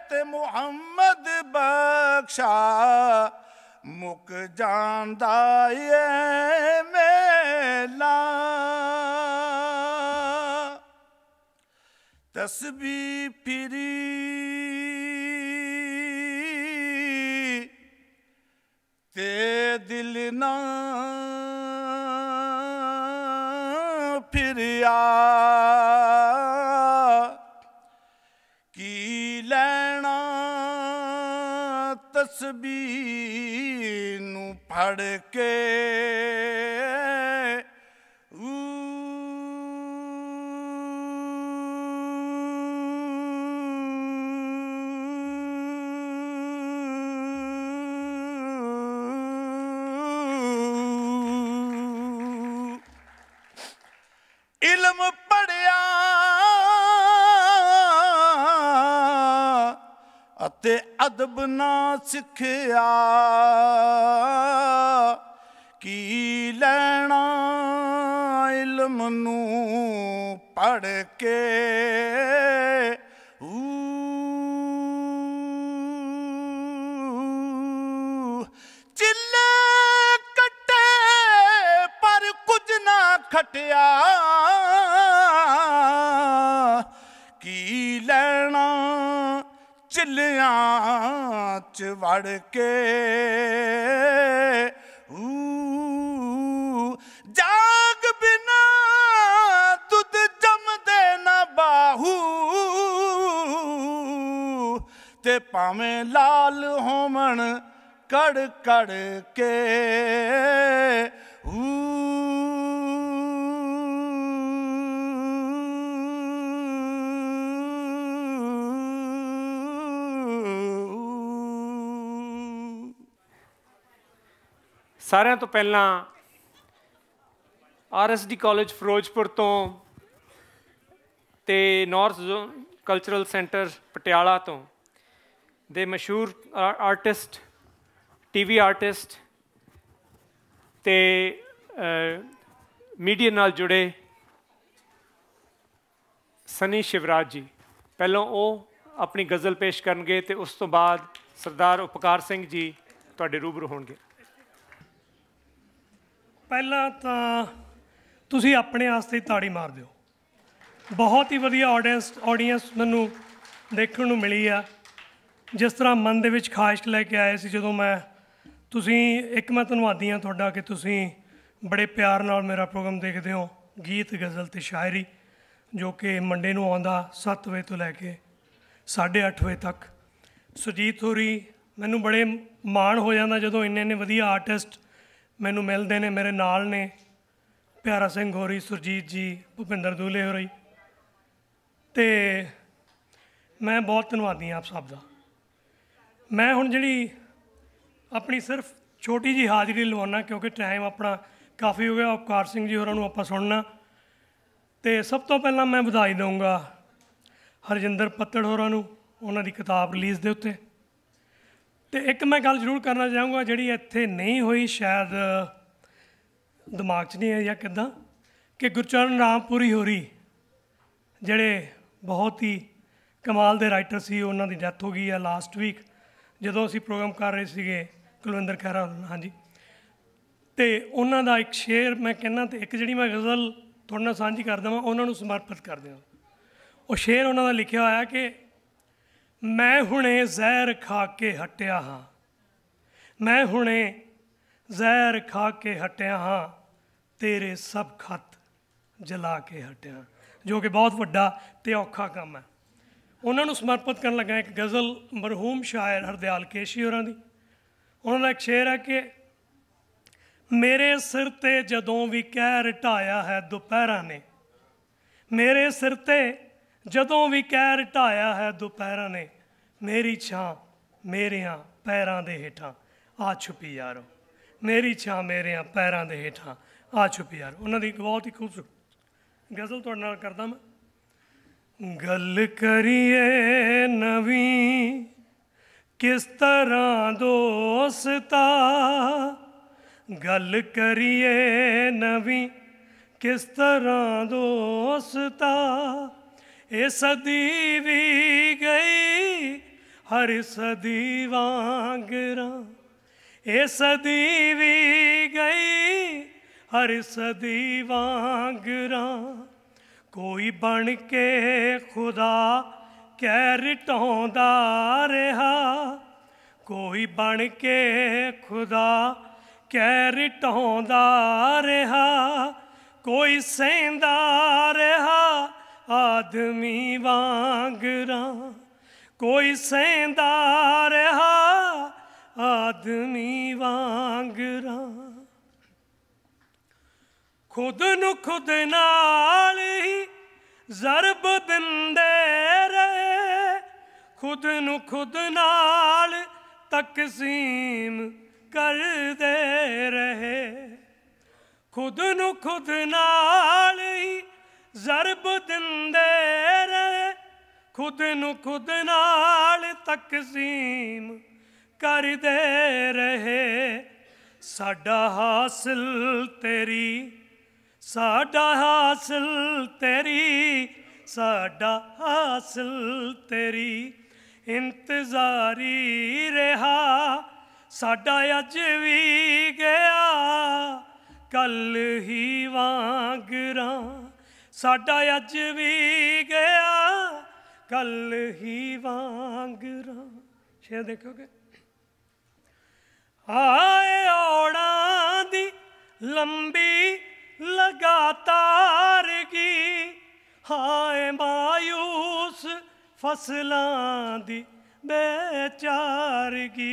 ते मुहम्मद बख्शा मुक जांदा ये मेला तस्बीह फिरी ते दिल ना फिरिया की लैना तस्बीह नू फड़ के इल्म पढ़िया अते अदब ना सिखिया की लैना इल्म नू पढ़ के चिल्ले कट्टे पर कुछ ना खटिया की लैना चिल्लियां च वड़ के जाग बिना दुध जमदे न बाहू ते भावें लाल होमन कड़ कड़ के ਸਾਰਿਆਂ ਤੋਂ ਪਹਿਲਾਂ RSD ਕਾਲਜ ਫਿਰੋਜ਼ਪੁਰ ਤੋਂ ਤੇ north zone cultural centre Patiala ਤੋਂ ਦੇ ਮਸ਼ਹੂਰ ਆਰਟਿਸਟ TV ਆਰਟਿਸਟ ਤੇ ਮੀਡੀਆ ਨਾਲ ਜੁੜੇ ਸਨੀ ਸ਼ਿਵਰਾਜ ਜੀ ਪਹਿਲਾਂ ਉਹ ਆਪਣੀ ਗਜ਼ਲ ਪੇਸ਼ ਕਰਨਗੇ ਤੇ ਉਸ ਤੋਂ ਬਾਅਦ ਸਰਦਾਰ ਉਪਕਾਰ ਸਿੰਘ ਜੀ ਤੁਹਾਡੇ ਰੂਬਰੂ ਹੋਣਗੇ। ਪਹਿਲਾਂ ਤਾਂ ਤੁਸੀਂ ਆਪਣੇ ਵਾਸਤੇ ਤਾੜੀ ਮਾਰ ਦਿਓ। ਬਹੁਤ ਹੀ ਵਧੀਆ ਆਡੀਅנס ਮੈਨੂੰ ਦੇਖਣ ਨੂੰ ਮਿਲੀ ਆ। ਜਿਸ ਤਰ੍ਹਾਂ ਮਨ ਦੇ ਵਿੱਚ ਖਾਹਿਸ਼ ਲੈ ਕੇ ਆਏ ਸੀ ਜਦੋਂ ਮੈਂ ਤੁਸੀਂ ਇੱਕ ਮੈਂ ਧੰਨਵਾਦੀ ਹਾਂ ਤੁਹਾਡਾ ਕਿ ਤੁਸੀਂ ਬੜੇ ਪਿਆਰ ਨਾਲ ਮੇਰਾ ਪ੍ਰੋਗਰਾਮ ਦੇਖਦੇ ਹੋ ਗੀਤ ਗਜ਼ਲ ਅਤੇ ਸ਼ਾਇਰੀ ਜੋ ਕਿ ਮੰਡੇ ਨੂੰ ਆਉਂਦਾ 7 ਵਜੇ ਤੋਂ ਲੈ ਕੇ 8:30 ਵਜੇ ਤੱਕ। ਸੁਰਜੀਤ ਹੋਰੀ ਮੈਨੂੰ ਬੜੇ ਮਾਣ ਹੋ ਜਾਂਦਾ ਜਦੋਂ ਇੰਨੇ ਵਧੀਆ ਆਰਟਿਸਟ ਮੈਨੂੰ ਮਿਲਦੇ ਨੇ। ਮੇਰੇ ਨਾਲ ਨੇ ਪਿਆਰਾ ਸਿੰਘ ਹੋਰੀ, ਸੁਰਜੀਤ ਜੀ, ਭੁਪਿੰਦਰ ਦੂਲੇ ਹੋਰੀ ਅਤੇ ਮੈਂ ਬਹੁਤ ਧੰਨਵਾਦੀ ਹਾਂ ਆਪ ਸਭ ਦਾ। ਮੈਂ ਹੁਣ ਜਿਹੜੀ ਆਪਣੀ ਸਿਰਫ ਛੋਟੀ ਜਿਹੀ ਹਾਜ਼ਰੀ ਲਵਾਉਣਾ ਕਿਉਂਕਿ ਟਾਈਮ ਆਪਣਾ ਕਾਫੀ ਹੋ ਗਿਆ। ਉਪਕਾਰ ਸਿੰਘ ਜੀ ਹੋਰਾਂ ਨੂੰ ਆਪਾਂ ਸੁਣਨਾ ਅਤੇ ਸਭ ਤੋਂ ਪਹਿਲਾਂ ਮੈਂ ਵਧਾਈ ਦਊਂਗਾ ਹਰਜਿੰਦਰ ਪੱਤੜ ਹੋਰਾਂ ਨੂੰ ਉਹਨਾਂ ਦੀ ਕਿਤਾਬ ਰਿਲੀਜ਼ ਦੇ ਉੱਤੇ। ਅਤੇ ਇੱਕ ਮੈਂ ਗੱਲ ਜ਼ਰੂਰ ਕਰਨਾ ਚਾਹੂੰਗਾ ਜਿਹੜੀ ਇੱਥੇ ਨਹੀਂ ਹੋਈ ਸ਼ਾਇਦ ਦਿਮਾਗ 'ਚ ਨਹੀਂ ਹੈ ਜਾਂ ਕਿੱਦਾਂ ਕਿ ਗੁਰਚਰਨ ਰਾਮਪੁਰੀ ਹੋਰੀ ਜਿਹੜੇ ਬਹੁਤ ਹੀ ਕਮਾਲ ਦੇ ਰਾਈਟਰ ਸੀ ਉਹਨਾਂ ਦੀ ਡੈਥ ਹੋ ਗਈ ਹੈ ਲਾਸਟ ਵੀਕ ਜਦੋਂ ਅਸੀਂ ਪ੍ਰੋਗਰਾਮ ਕਰ ਰਹੇ ਸੀਗੇ ਕੁਲਵਿੰਦਰ ਖਹਿਰਾ ਹਾਂਜੀ। ਅਤੇ ਉਹਨਾਂ ਦਾ ਇੱਕ ਸ਼ੇਰ ਮੈਂ ਕਹਿੰਦਾ ਅਤੇ ਇੱਕ ਜਿਹੜੀ ਮੈਂ ਗਜ਼ਲ ਤੁਹਾਡੇ ਨਾਲ ਸਾਂਝੀ ਕਰ ਦੇਵਾਂ ਉਹਨਾਂ ਨੂੰ ਸਮਰਪਿਤ ਕਰ ਦਿਆਂ। ਉਹ ਸ਼ੇਰ ਉਹਨਾਂ ਦਾ ਲਿਖਿਆ ਹੋਇਆ ਕਿ ਮੈਂ ਹੁਣੇ ਜ਼ਹਿਰ ਖਾ ਕੇ ਹਟਿਆ ਹਾਂ, ਮੈਂ ਹੁਣੇ ਜ਼ਹਿਰ ਖਾ ਕੇ ਹਟਿਆ ਹਾਂ, ਤੇਰੇ ਸਭ ਖੱਤ ਜਲਾ ਕੇ ਹਟਿਆ, ਜੋ ਕਿ ਬਹੁਤ ਵੱਡਾ ਅਤੇ ਔਖਾ ਕੰਮ ਹੈ। ਉਹਨਾਂ ਨੂੰ ਸਮਰਪਿਤ ਕਰਨ ਲੱਗਾ ਇੱਕ ਗਜ਼ਲ ਮਰਹੂਮ ਸ਼ਾਇਰ ਹਰਦਿਆਲ ਕੇਸ਼ੀ ਹੋਰਾਂ ਦੀ। ਉਹਨਾਂ ਦਾ ਇੱਕ ਸ਼ੇਰ ਹੈ ਕਿ ਮੇਰੇ ਸਿਰ 'ਤੇ ਜਦੋਂ ਵੀ ਕਹਿਰ ਢਾਇਆ ਹੈ ਦੁਪਹਿਰਾਂ ਨੇ, ਮੇਰੇ ਸਿਰ 'ਤੇ ਜਦੋਂ ਵੀ ਕਹਿਰ ਢਾਇਆ ਹੈ ਦੁਪਹਿਰਾਂ ਨੇ, ਮੇਰੀ ਛਾਂ ਮੇਰਿਆਂ ਪੈਰਾਂ ਦੇ ਹੇਠਾਂ ਆ ਛੁਪੀ ਯਾਰੋ, ਮੇਰੀ ਛਾਂ ਮੇਰਿਆਂ ਪੈਰਾਂ ਦੇ ਹੇਠਾਂ ਆ ਛੁਪੀ ਯਾਰੋ। ਉਹਨਾਂ ਦੀ ਇੱਕ ਬਹੁਤ ਹੀ ਖੂਬਸੂਰਤ ਗਜ਼ਲ ਤੁਹਾਡੇ ਨਾਲ ਕਰਦਾ ਮੈਂ। ਗੱਲ ਕਰੀਏ ਨਵੀਂ ਕਿਸ ਤਰ੍ਹਾਂ ਦੋਸਤਾ, ਗੱਲ ਕਰੀਏ ਨਵੀਂ किस तरह दोस्ता ये सदी भी गई हर सदी वांगरा, ये सदी भी गई हर सदी वांगरा। कोई बन के खुदा कै रिटाउंदा रहा, कोई बन के खुदा कै रिटाउंदा रहा। कोई सहंदा रहा आदमी वांगरा, कोई सहंदा रहा आदमी वांगरा। खुद नू खुद नाल ही ज़रब दिंदे रहे, खुद नू खुद नाल तकसीम करदे रहे। खुद नू खुद नाल ही ज़रब दिंदे रहे, खुद नू खुद नाल तकसीम करदे रहे। साडा हासिल तेरी, साडा हासिल तेरी, साडा हासिल तेरी इंतज़ारी रहा। साडा अज भी गया कल ही वांगरा, साडा अज भी गया कल ही वांगरा। शेर देखोगे। आए औड़ां दी लंबी लगातारगी, हाय मायूस फसलां दी बेचारगी,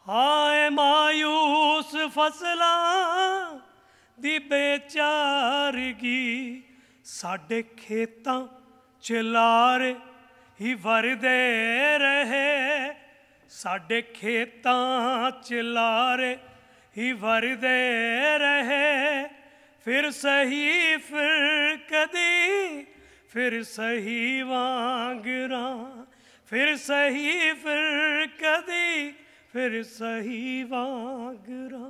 हाय मायूस फसलां दी बेचारगी। साडे खेतां च लारे ही वरदे रहे, साडे खेतां च लारे ही वरदे रहे। फिर सही फिर कदी फिर सही वांगरा, फिर सही फिर कदी फिर सही वांगरा।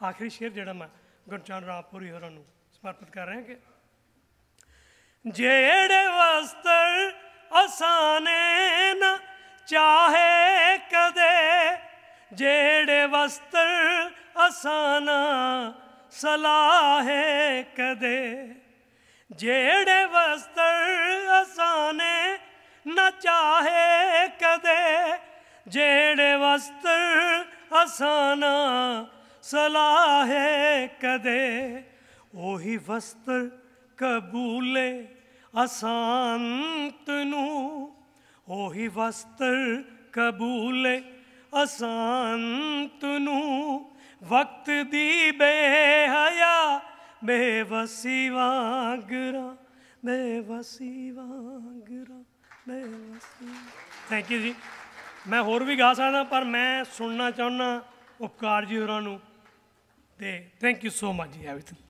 आखिरी शेर जिहड़ा मैं गुरचरण रामपुरी होरां नूं समर्पित कर रहे हैं कि जेड़े वस्त्र असाने न चाहे कदे, जेड़े वस्त्र असाना सलाहे कदे, जेड़े वस्त्र असाने न चाहे कदे, जेड़े वस्त्र असाना सलाहे कदे। ओही वस्त्र कबूले असांत नू, ओही वस्त्र कबूले असांत नू। वक्त दी बेहया बेवसी वांगरा, बेवसी वांगरा, बेवसी। थैंक यू जी। मैं होर भी गा सकदा पर मैं सुनना चाहुंदा उपकार जी होरां नूं। ते thank you so much ji everything.